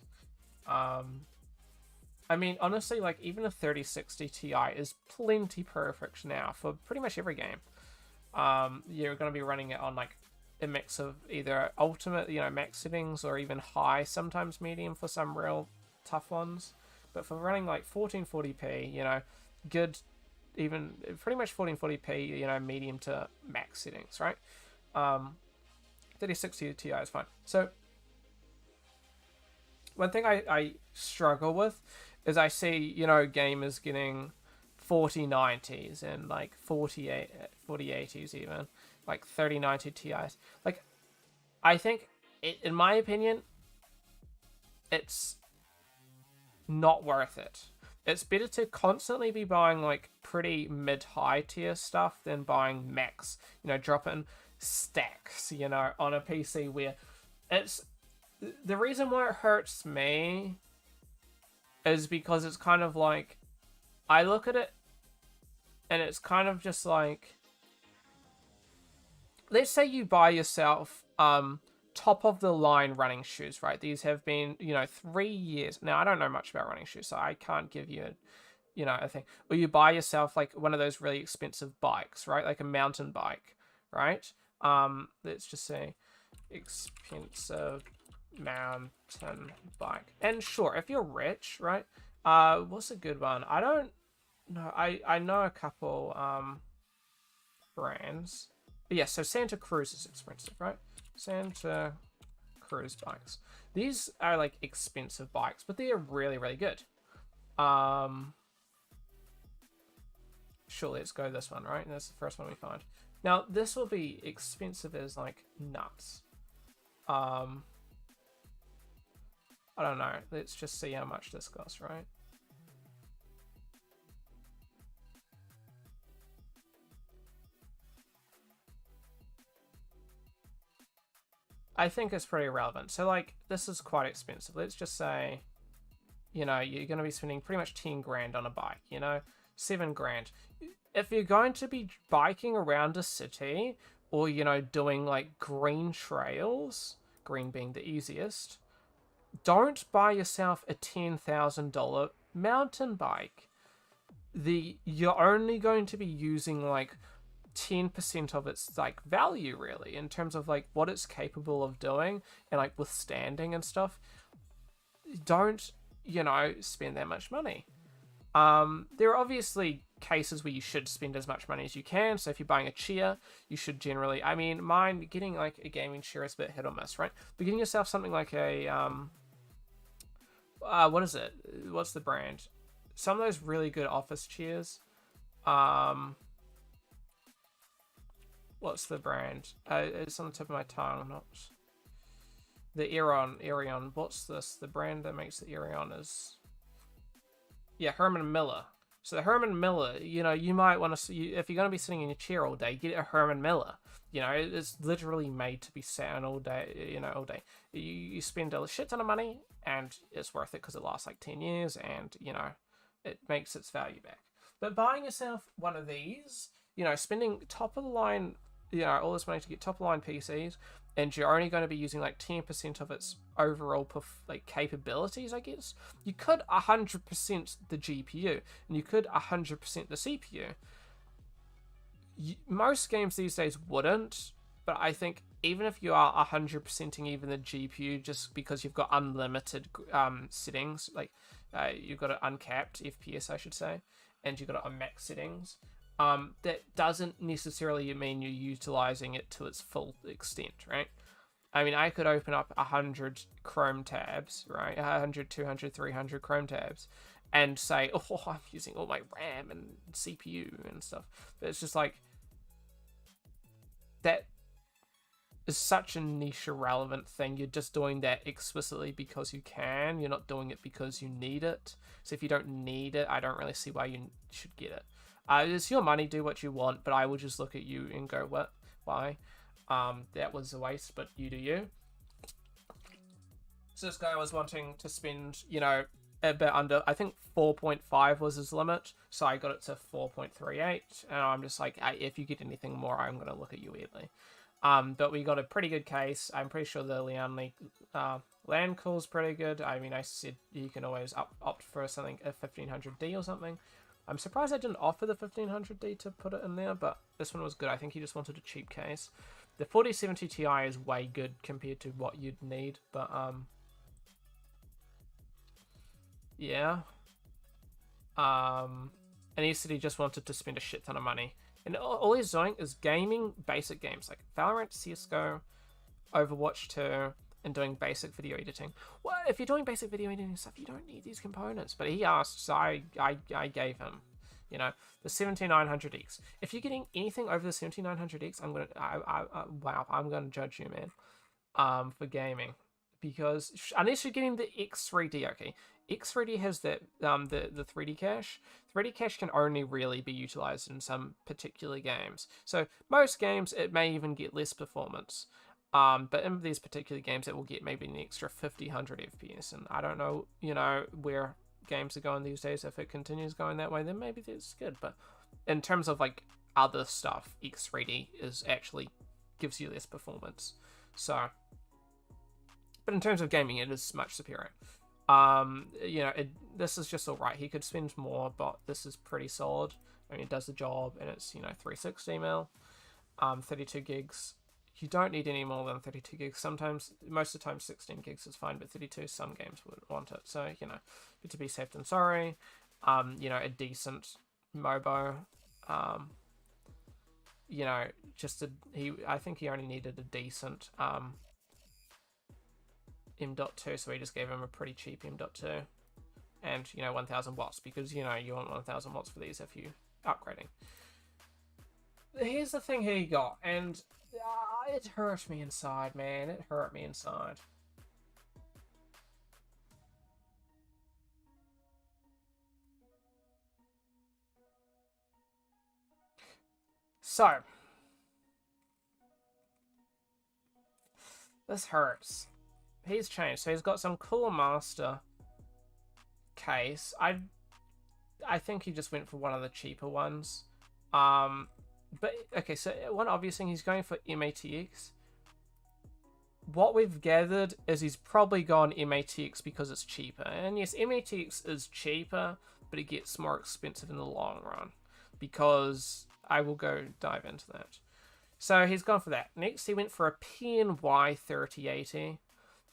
I mean, honestly, like, even a 3060 Ti is plenty perfect now for pretty much every game. You're going to be running it on, like, a mix of either ultimate, you know, max settings, or even high, sometimes medium for some real tough ones. But for running, like, 1440p, you know, good, even pretty much 1440p, you know, medium to max settings, right? 3060 Ti is fine. So, one thing I struggle with is I see, you know, gamers getting 4090s and like 4080s even, like 3090 Ti's. Like, I think, in my opinion, it's not worth it. It's better to constantly be buying like pretty mid-high tier stuff than buying max, you know, dropping stacks, you know, on a PC where it's... The reason why it hurts me is because it's kind of like, I look at it and it's kind of just like, let's say you buy yourself top of the line running shoes, right? These have been, you know, 3 years. Now, I don't know much about running shoes, so I can't give you, you know, a thing. Or you buy yourself like one of those really expensive bikes, right? Like a mountain bike, right? Let's just say expensive mountain bike. And sure, if you're rich, right? What's a good one? I don't know. I know a couple brands. But yeah, so Santa Cruz is expensive, right? Santa Cruz bikes. These are like expensive bikes, but they are really, really good. Sure, let's go this one, right? That's the first one we find. Now, this will be expensive as, like, nuts. I don't know. Let's just see how much this costs, right? I think it's pretty relevant. So, like, this is quite expensive. Let's just say, you know, you're going to be spending pretty much 10 grand on a bike, you know? 7 grand. If you're going to be biking around a city or, you know, doing, like, green trails, green being the easiest, don't buy yourself a $10,000 mountain bike. You're only going to be using, like, 10% of its like value really in terms of like what it's capable of doing and like withstanding and stuff. Don't, you know, spend that much money. There are obviously cases where you should spend as much money as you can. So if you're buying a chair, you should generally, I mean, mine getting like a gaming chair is a bit hit or miss, right? But getting yourself something like a what is it? What's the brand? Some of those really good office chairs. What's the brand? It's on the tip of my tongue. Not the Aeron. What's this? The brand that makes the Aeron is, yeah, Herman Miller. So the Herman Miller, you know, you might want to see if you're going to be sitting in your chair all day, get a Herman Miller. You know, it's literally made to be sat on all day. You know, all day. You spend a shit ton of money, and it's worth it because it lasts like 10 years, and you know, it makes its value back. But buying yourself one of these, you know, spending top of the line, you know, all this money to get top of the line PCs, and you're only going to be using like 10% of its overall like capabilities, I guess. You could 100% the GPU, and you could 100% the CPU. Most games these days wouldn't, but I think even if you are 100%ing even the GPU, just because you've got unlimited settings, like you've got an uncapped FPS, I should say, and you've got it on max settings, that doesn't necessarily mean you're utilizing it to its full extent, right? I mean, I could open up 100 Chrome tabs, right? 100, 200, 300 Chrome tabs, and say, oh, I'm using all my RAM and CPU and stuff. But it's just like, that is such a niche irrelevant thing. You're just doing that explicitly because you can. You're not doing it because you need it. So if you don't need it, I don't really see why you should get it. It's your money, do what you want, but I would just look at you and go, what? Why? That was a waste, but you do you. So this guy was wanting to spend, you know, a bit under, I think 4.5 was his limit, so I got it to 4.38, and I'm just like, hey, if you get anything more, I'm going to look at you weirdly. But we got a pretty good case. I'm pretty sure the Lianli land call's pretty good. I mean, I said you can always opt for something, a 1500D or something. I'm surprised I didn't offer the 1500D to put it in there, but this one was good. I think he just wanted a cheap case. The 4070 Ti is way good compared to what you'd need, but yeah. And he said he just wanted to spend a shit ton of money. And all he's doing is gaming basic games like Valorant, CSGO, Overwatch 2, and doing basic video editing. Well, if you're doing basic video editing stuff, you don't need these components. But he asked, so I gave him, you know, the 7900X. If you're getting anything over the 7900X, wow, I'm gonna judge you, man, for gaming, because unless you're getting the X3D, okay, X3D has that the 3D cache. 3D cache can only really be utilized in some particular games. So most games, it may even get less performance. But in these particular games, it will get maybe an extra 100 FPS, and I don't know, you know, where games are going these days. If it continues going that way, then maybe that's good. But in terms of like other stuff, X3D is actually gives you less performance. So, but in terms of gaming, it is much superior. You know, this is just all right. He could spend more, but this is pretty solid. I mean, it does the job, and it's, you know, 360 mil, 32 gigs. You don't need any more than 32 gigs. Sometimes, most of the time, 16 gigs is fine, but 32, some games wouldn't want it. So, you know, to be safe than sorry. You know, a decent MOBO. You know, I think he only needed a decent M.2, so we just gave him a pretty cheap M.2, and, you know, 1000 watts, because, you know, you want 1000 watts for these if you upgrading. Here's the thing he got, and it hurt me inside, man. It hurt me inside. So, this hurts. He's changed, so he's got some cool master case. I think he just went for one of the cheaper ones. But okay, so one obvious thing, he's going for MATX. What we've gathered is he's probably gone MATX because it's cheaper. And yes, MATX is cheaper, but it gets more expensive in the long run. Because I will go dive into that. So he's gone for that. Next, he went for a PNY 3080.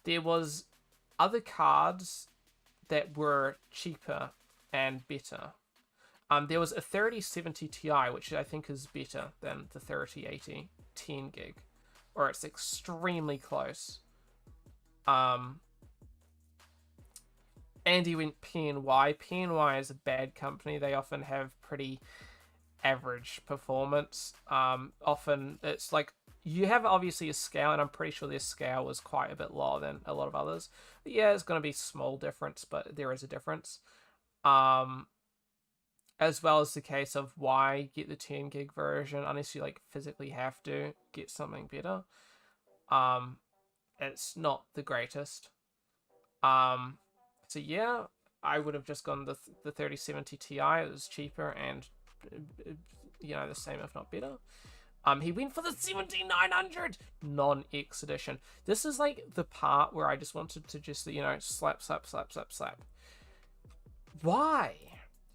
There was other cards that were cheaper and better. There was a 3070 Ti, which I think is better than the 3080 10 gig, or it's extremely close. And he went PNY. PNY is a bad company. They often have pretty average performance. Often it's like, you have obviously a scale, and I'm pretty sure their scale was quite a bit lower than a lot of others. But yeah, it's going to be small difference, but there is a difference. As well as the case of why get the 10 gig version unless you like physically have to get something better. It's not the greatest. So yeah, I would have just gone the 3070 Ti. It was cheaper and the same if not better. He went for the 7900 non-X edition. This is like the part where I just wanted to just slap. Why?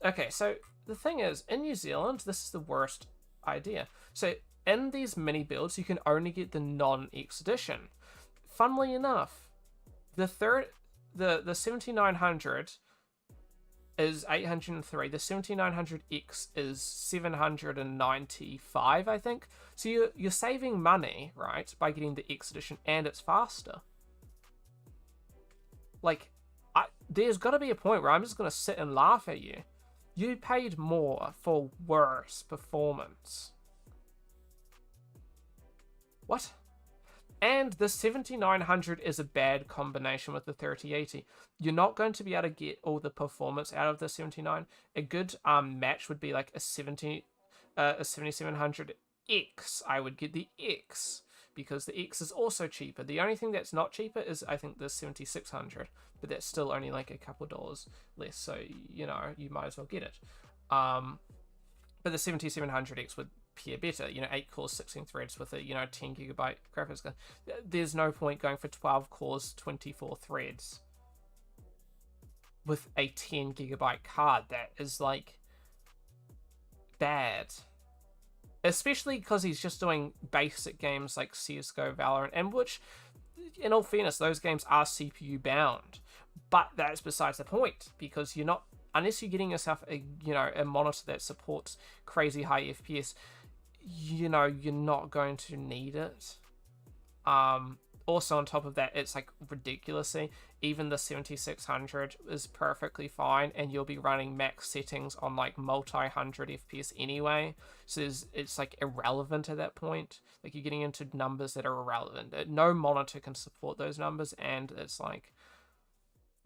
Okay, so the thing is, in New Zealand, this is the worst idea. So in these mini builds, you can only get the non-X edition. Funnily enough, the 7900 is 803. The 7900X is 795, I think. So you're saving money, right, by getting the X edition, and it's faster. Like, there's got to be a point where I'm just going to sit and laugh at you. You paid more for worse performance. What? And the 7900 is a bad combination with the 3080. You're not going to be able to get all the performance out of the 79. A good match would be like a 7700X. I would get the X because the X is also cheaper. The only thing that's not cheaper is I think the 7600, but that's still only like a couple dollars less. So you might as well get it. But the 7700X would appear better, 8 cores, 16 threads with a 10 gigabyte graphics card. There's no point going for 12 cores, 24 threads with a 10 gigabyte card. That is like bad, especially because he's just doing basic games like CSGO, Valorant, and which, in all fairness, those games are CPU bound, but that's besides the point, because you're not, unless you're getting yourself a monitor that supports crazy high FPS, you're not going to need it. Also on top of that, it's like ridiculously, even the 7600 is perfectly fine, and you'll be running max settings on like multi-hundred FPS anyway, so it's like irrelevant at that point. Like, you're getting into numbers that are irrelevant. No monitor can support those numbers, and it's like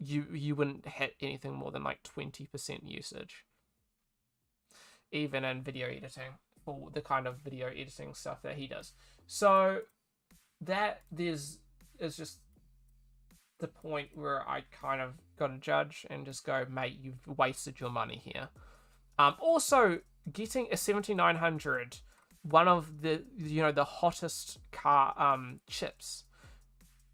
you wouldn't hit anything more than like 20% usage, even in video editing, for the kind of video editing stuff that he does. So that is just the point where I kind of got to judge and just go, mate, you've wasted your money here. Also, getting a 7900, one of the the hottest car chips,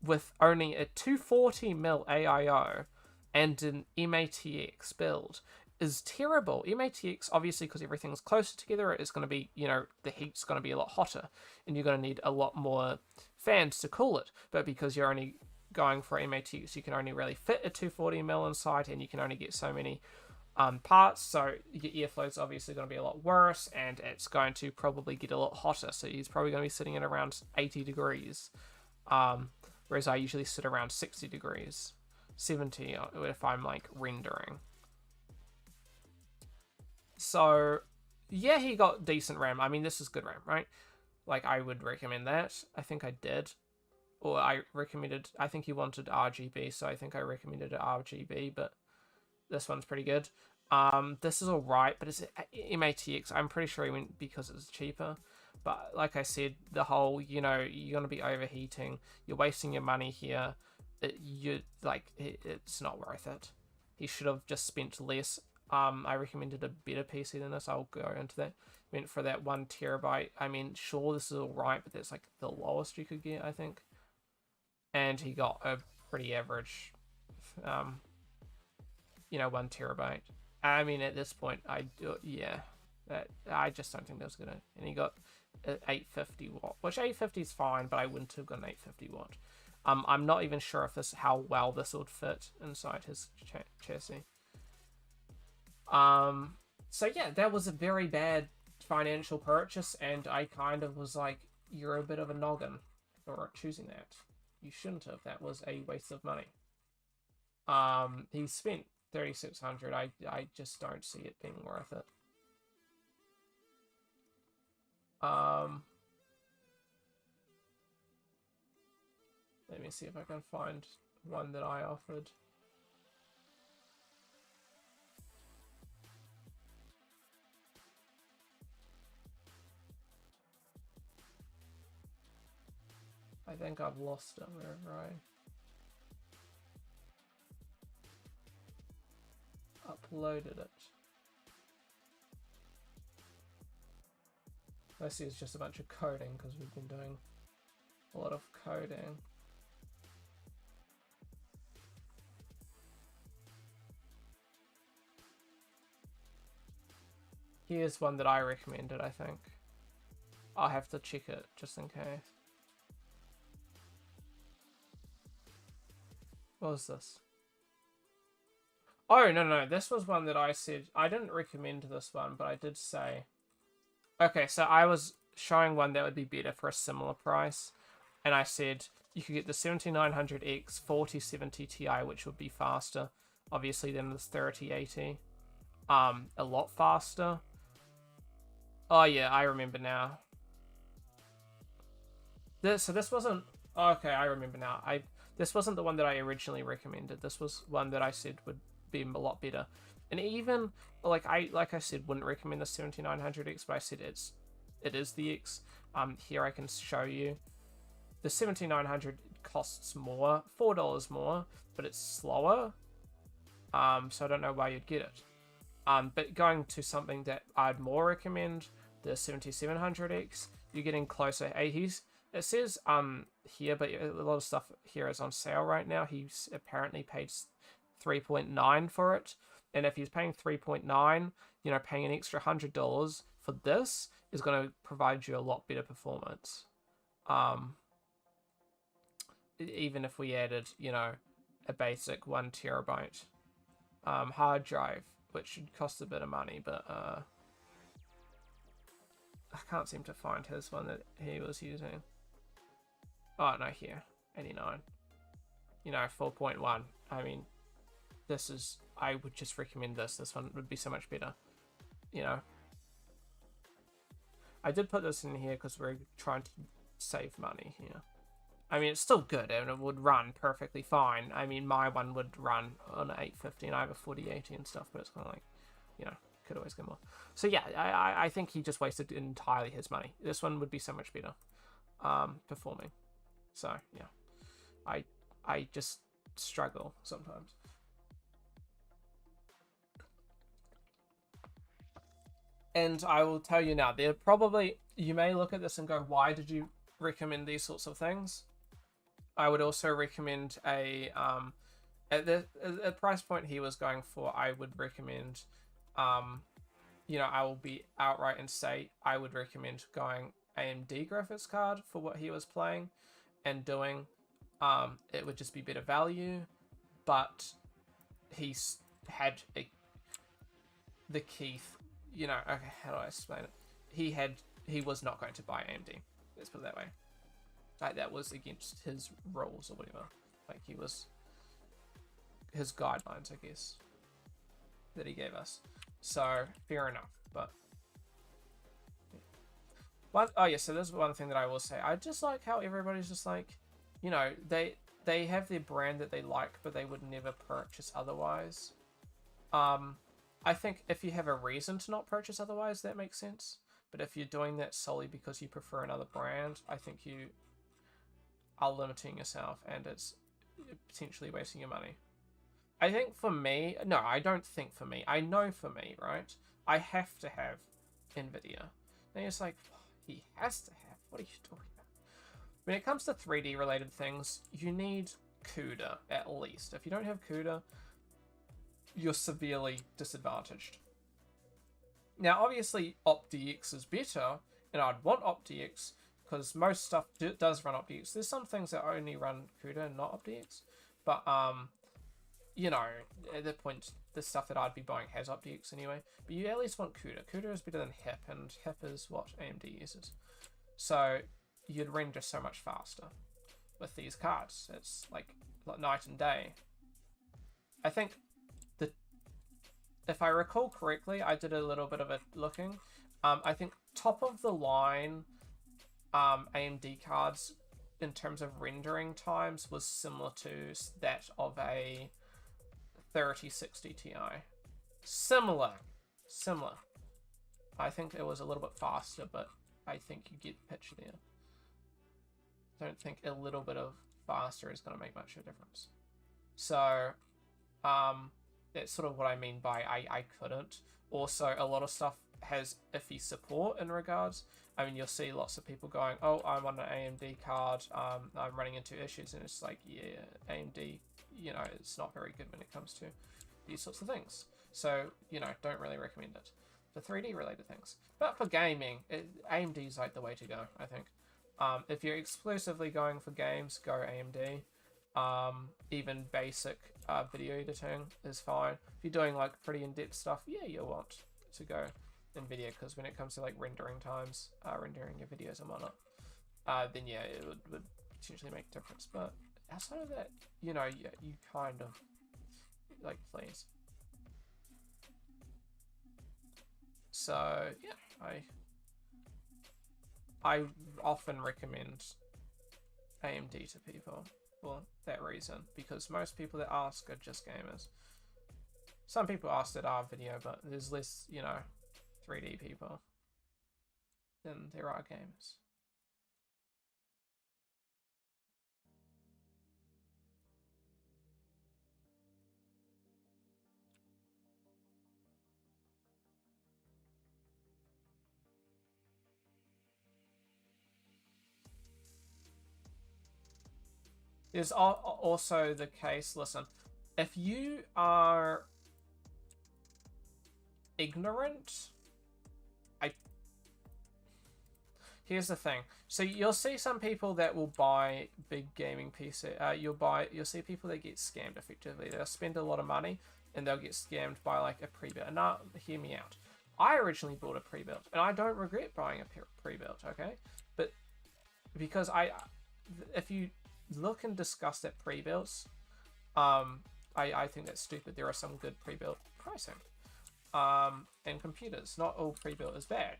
with only a 240mm AIO and an MATX build is terrible. MATX, obviously, because everything's closer together, is going to be, the heat's going to be a lot hotter, and you're going to need a lot more fans to cool it. But because you're only going for MATX, you can only really fit a 240mm inside, and you can only get so many parts, so your airflow's obviously going to be a lot worse, and it's going to probably get a lot hotter, so he's probably going to be sitting at around 80 degrees, whereas I usually sit around 60 degrees, 70 if I'm like rendering. So yeah, he got decent RAM. I mean, this is good RAM, right? Like, I would recommend that. I think I did. Or I recommended, I think he wanted RGB, so I think I recommended RGB, but this one's pretty good. This is alright, but it's MATX. I'm pretty sure he went because it's cheaper. But like I said, the whole, you know, you're going to be overheating. You're wasting your money here. It's not worth it. He should have just spent less. I recommended a better PC than this. I'll go into that. Went for that 1 terabyte. I mean, sure, this is alright, but that's like the lowest you could get, I think. And he got a pretty average, 1 terabyte. I mean, at this point, I just don't think that was gonna. And he got 850 watt, which 850 is fine, but I wouldn't have got an 850 watt. I'm not even sure if how well this would fit inside his chassis. So yeah, that was a very bad financial purchase, and I kind of was like, you're a bit of a noggin for choosing that. You shouldn't have. That was a waste of money. He spent 3,600. I just don't see it being worth it. Let me see if I can find one that I offered. I think I've lost it wherever I uploaded it. I see it's just a bunch of coding because we've been doing a lot of coding. Here's one that I recommended, I think. I'll have to check it just in case. What was this? Oh, no, this was one that I said, I didn't recommend this one, but I did say, okay, so I was showing one that would be better for a similar price, and I said you could get the 7900X 4070 Ti, which would be faster, obviously, than this 3080. A lot faster. Oh yeah, I remember now. This wasn't, okay, I remember now. This wasn't the one that I originally recommended. This was one that I said would be a lot better. And even like I said, wouldn't recommend the 7900X, but I said it is the X. Here I can show you. The 7900 costs more, $4 more, but it's slower. So I don't know why you'd get it. But going to something that I'd more recommend, the 7700X, you're getting closer. It says here, but a lot of stuff here is on sale right now. He's apparently paid 3.9 for it, and if he's paying 3.9, paying an extra $100 for this is going to provide you a lot better performance. Even if we added, a basic 1 terabyte hard drive, which should cost a bit of money, but I can't seem to find his one that he was using. Oh, no, here, 89. 4.1. I mean, I would just recommend this. This one would be so much better. I did put this in here because we're trying to save money here. I mean, it's still good and it would run perfectly fine. I mean, my one would run on 850 and I have a 4080 and stuff, but it's kind of like, could always get more. So yeah, I think he just wasted entirely his money. This one would be so much better performing. So yeah, I just struggle sometimes. And I will tell you now, you may look at this and go, why did you recommend these sorts of things? I would also recommend at the price point he was going for, I would recommend, I will be outright and say I would recommend going AMD graphics card for what he was playing and doing. It would just be better value, but he's had the key. Okay, how do I explain it? He was not going to buy AMD. Let's put it that way. Like, that was against his rules or whatever. Like, his guidelines, I guess, that he gave us. So, fair enough. But Oh yeah, so there's one thing that I will say. I just like how everybody's just like, you know, they have their brand that they like, but they would never purchase otherwise. I think if you have a reason to not purchase otherwise, that makes sense. But if you're doing that solely because you prefer another brand, I think you are limiting yourself, and it's potentially wasting your money. I think for me, no, I don't think for me. I know for me, right? I have to have Nvidia. And it's like, he has to have. What are you talking about? When it comes to 3D related things, you need CUDA at least. If you don't have CUDA, you're severely disadvantaged. Now, obviously, OptiX is better, and I'd want OptiX because most stuff does run OptiX. There's some things that only run CUDA and not OptiX, but you know, at that point, the stuff that I'd be buying has OptiX anyway. But you at least want CUDA. CUDA is better than HIP, and HIP is what AMD uses. So you'd render so much faster with these cards. It's like night and day. I think if I recall correctly, I did a little bit of a looking. I think top of the line AMD cards in terms of rendering times was similar to that of a 3060 Ti. Similar. I think it was a little bit faster, but I think you get the picture there. I don't think a little bit of faster is going to make much of a difference. So, that's sort of what I mean by I couldn't. Also, a lot of stuff has iffy support in regards. I mean, you'll see lots of people going, oh, I'm on an AMD card, I'm running into issues, and it's like, yeah, AMD, you know, it's not very good when it comes to these sorts of things. So, you know, don't really recommend it for 3D related things. But for gaming, AMD is like the way to go, I think. If you're exclusively going for games, go AMD. Even basic video editing is fine. If you're doing like pretty in-depth stuff, yeah, you'll want to go NVIDIA, because when it comes to like rendering times, rendering your videos and whatnot, then yeah, it would potentially make a difference. But outside of that, you know, you kind of like please. So yeah, I often recommend AMD to people for that reason, because most people that ask are just gamers. Some people ask that are video, but there's less, you know, 3D people than there are gamers. There's also the case, listen, if you are ignorant, here's the thing. So you'll see some people that will buy big gaming PC. You'll see people that get scammed effectively. They'll spend a lot of money and they'll get scammed by like a pre-built. And now, hear me out. I originally bought a pre-built, and I don't regret buying a pre-built. Okay, but because if you look and discuss at pre-builts, I think that's stupid. There are some good pre-built pricing. And computers, not all pre-built is bad.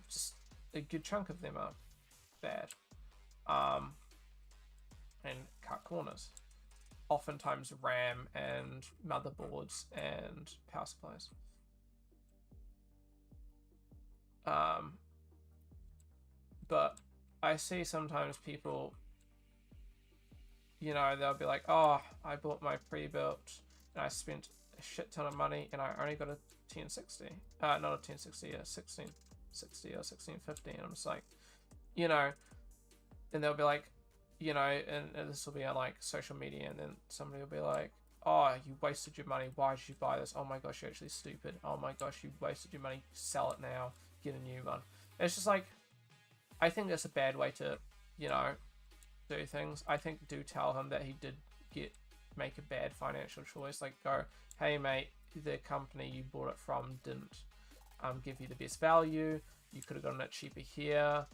Just a good chunk of them are bad. And cut corners. Oftentimes RAM and motherboards and power supplies. But I see sometimes people, you know, they'll be like, oh, I bought my pre-built and I spent a shit ton of money and I only got a 1060. Not a 1060, a 1660 or 1650. And I'm just like, you know, and they'll be like, you know, and this will be on like social media, and then somebody will be like, oh, you wasted your money. Why did you buy this? Oh my gosh, you're actually stupid. Oh my gosh, you wasted your money. Sell it now. Get a new one. And it's just like, I think that's a bad way to, you know, do things. I think do tell him that he did make a bad financial choice. Like, go, hey mate, the company you bought it from didn't give you the best value. You could have gotten it cheaper here.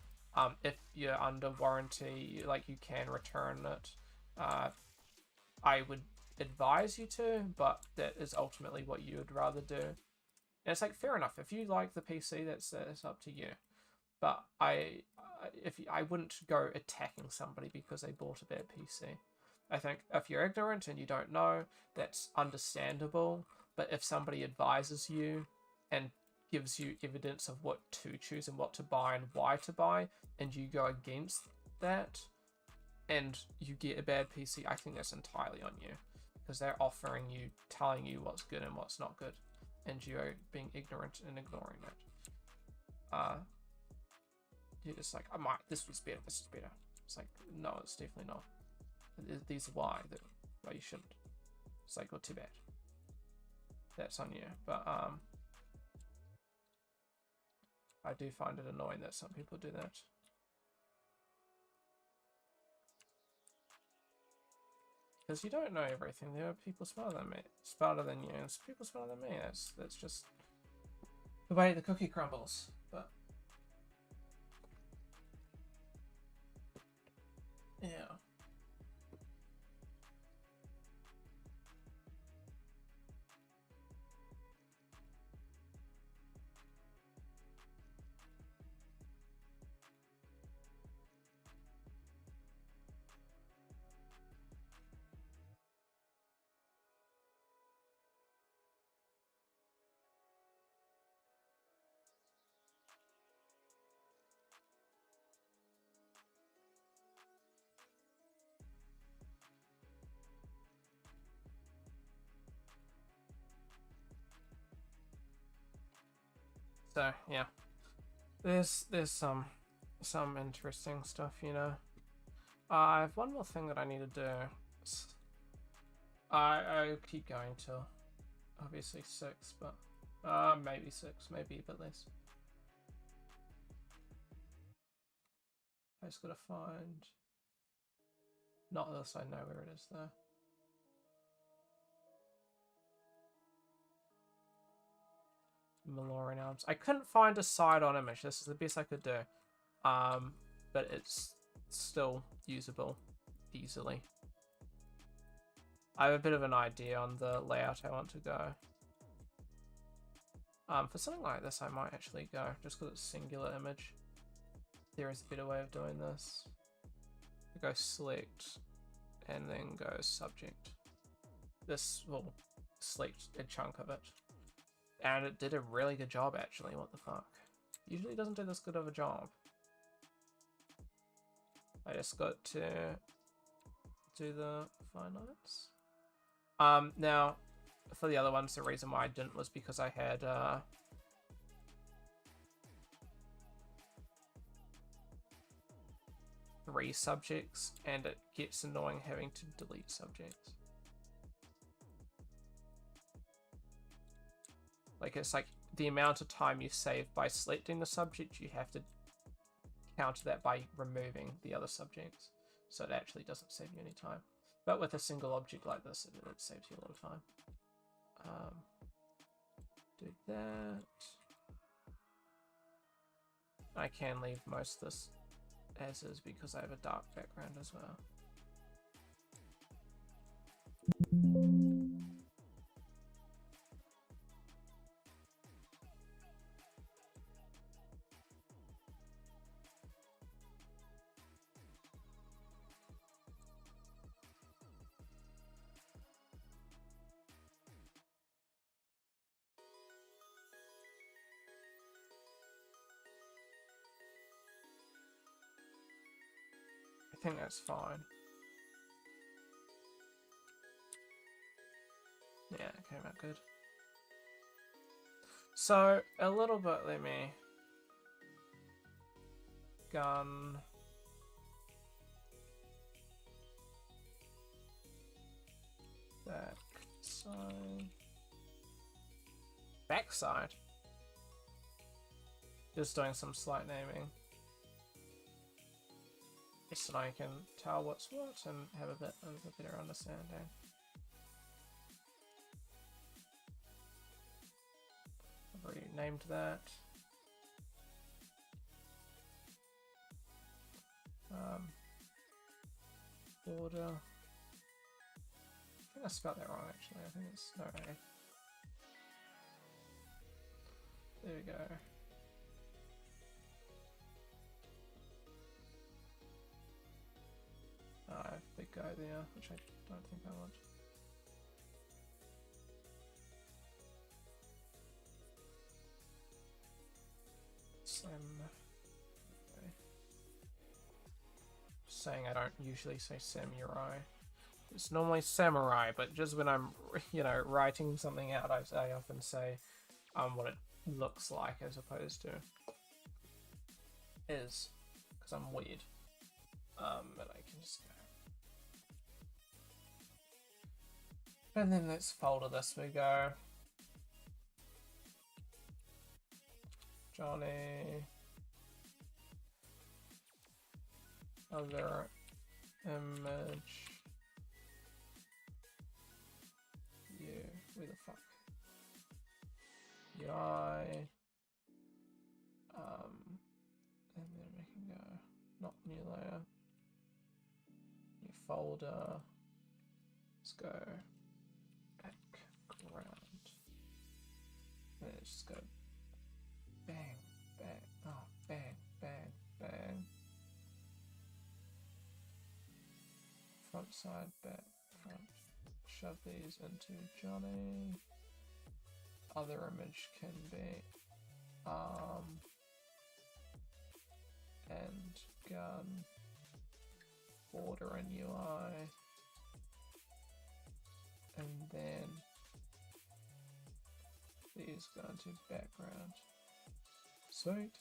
If you're under warranty, like, you can return it. I would advise you to, but that is ultimately what you would rather do. And it's like, fair enough. If you like the PC, that's up to you. But I wouldn't go attacking somebody because they bought a bad PC. I think if you're ignorant and you don't know, that's understandable. But if somebody advises you and gives you evidence of what to choose and what to buy and why to buy, and you go against that and you get a bad PC, I think that's entirely on you, because they're offering you, telling you what's good and what's not good, and you're being ignorant and ignoring it. You're just like, this was better, this is better. It's like, no, it's definitely not. These are why you shouldn't. It's like, well, too bad. That's on you. But I do find it annoying that some people do that. Because you don't know everything. There are people smarter than me, smarter than you, and people smarter than me. That's just the way the cookie crumbles. But yeah. So yeah, there's some interesting stuff, you know. I have one more thing that I need to do. I keep going till obviously 6, but maybe 6, maybe a bit less. I just gotta find. Not this. I know where it is though. Malorian Arms. I couldn't find a side-on image. This is the best I could do. But it's still usable easily. I have a bit of an idea on the layout I want to go. For something like this, I might actually go, just because it's singular image. There is a better way of doing this. Go select, and then go subject. This will select a chunk of it. And it did a really good job, actually. What the fuck? Usually it doesn't do this good of a job. I just got to do the finalites. Now, for the other ones, the reason why I didn't was because I had three subjects, and it gets annoying having to delete subjects. Like, it's like the amount of time you save by selecting the subject, you have to counter that by removing the other subjects. So it actually doesn't save you any time. But with a single object like this, it saves you a lot of time. Do that. I can leave most of this as is because I have a dark background as well. I think that's fine. Yeah, it came out good. So, a little bit, let me... Gun... Backside... Backside? Just doing some slight naming. Just so I can tell what's what and have a bit of a better understanding. I've already named that. Border. I think I spelled that wrong actually. I think it's no A. There we go. go there, which I don't think I want. Okay. Just saying I don't usually say samurai. It's normally samurai, but just when I'm, you know, writing something out, I often say what it looks like as opposed to is, because I'm weird. But I can just go. And then let's folder this. We go Johnny, other image. Yeah, where the fuck? UI. And then we can go, not new layer. New folder. Let's go background. And let's just go bang, bang, oh, bang, bang, bang. Front, side, back, front. Shove these into Johnny. Other image can be and gun, border and UI, and then these go into background. Sweet.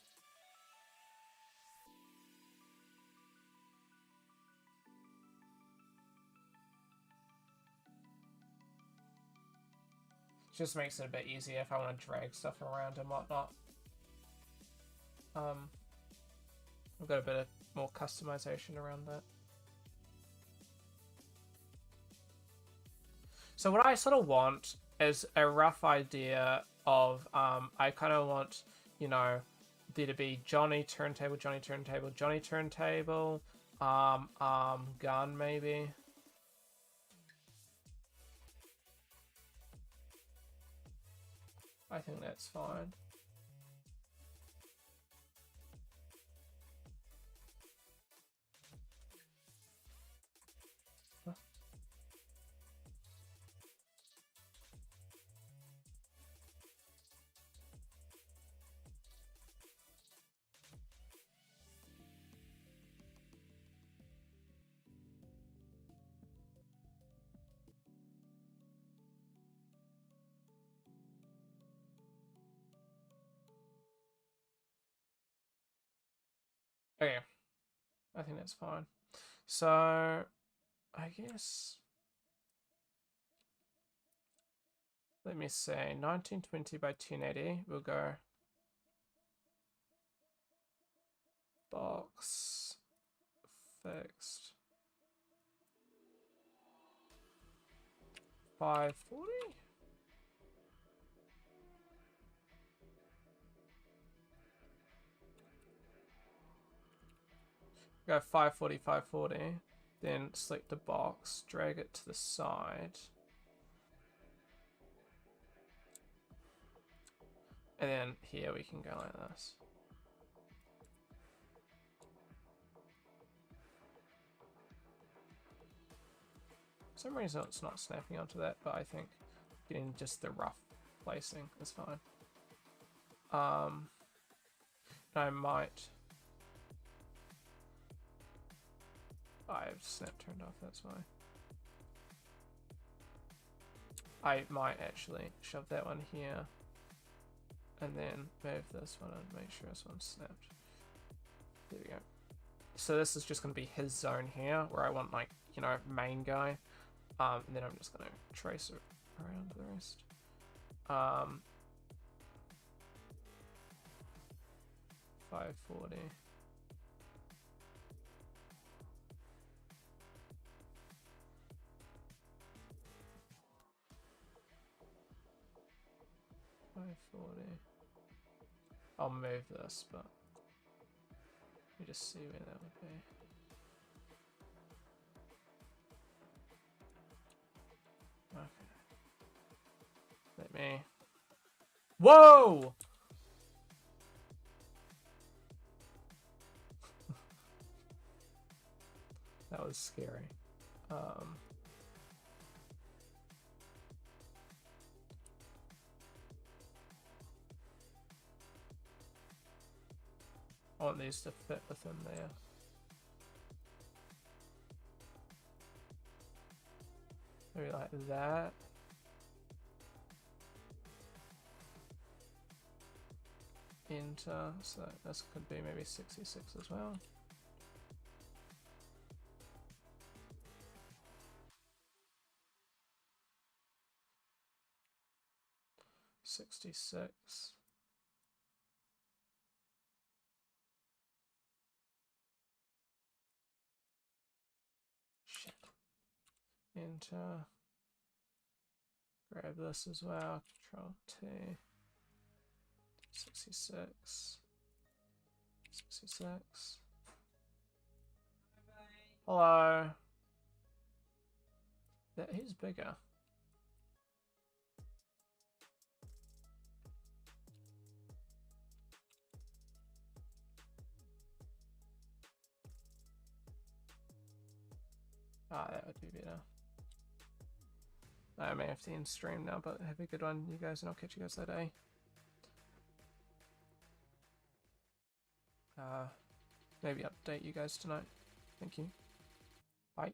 Just makes it a bit easier if I want to drag stuff around and whatnot. We've got a bit of more customization around that. So what I sort of want is a rough idea of, I kind of want, you know, there to be Johnny turntable, Johnny turntable, Johnny turntable, gun maybe. I think that's fine. Okay, I think that's fine. So, I guess, let me say 1920 by 1080. We'll go box fixed 540. Go 540, 540. Then select the box, drag it to the side. And then here we can go like this. For some reason it's not snapping onto that, but I think getting just the rough placing is fine. I might... I have snap turned off, that's why. I might actually shove that one here and then move this one and make sure this one's snapped. There we go. So this is just going to be his zone here where I want, like, you know, main guy. And then I'm just going to trace it around the rest. 540. I'll move this, but let me just see where that would be. Okay. Let me... Whoa! That was scary. I want these to fit within there. Maybe like that. Enter, so this could be maybe 66 as well. $66. Shit. Enter. Grab this as well. Control T. 66. 66. Hello. That is bigger. Ah, that would be better. I may have to end stream now, but have a good one, you guys, and I'll catch you guys later. Maybe update you guys tonight. Thank you. Bye.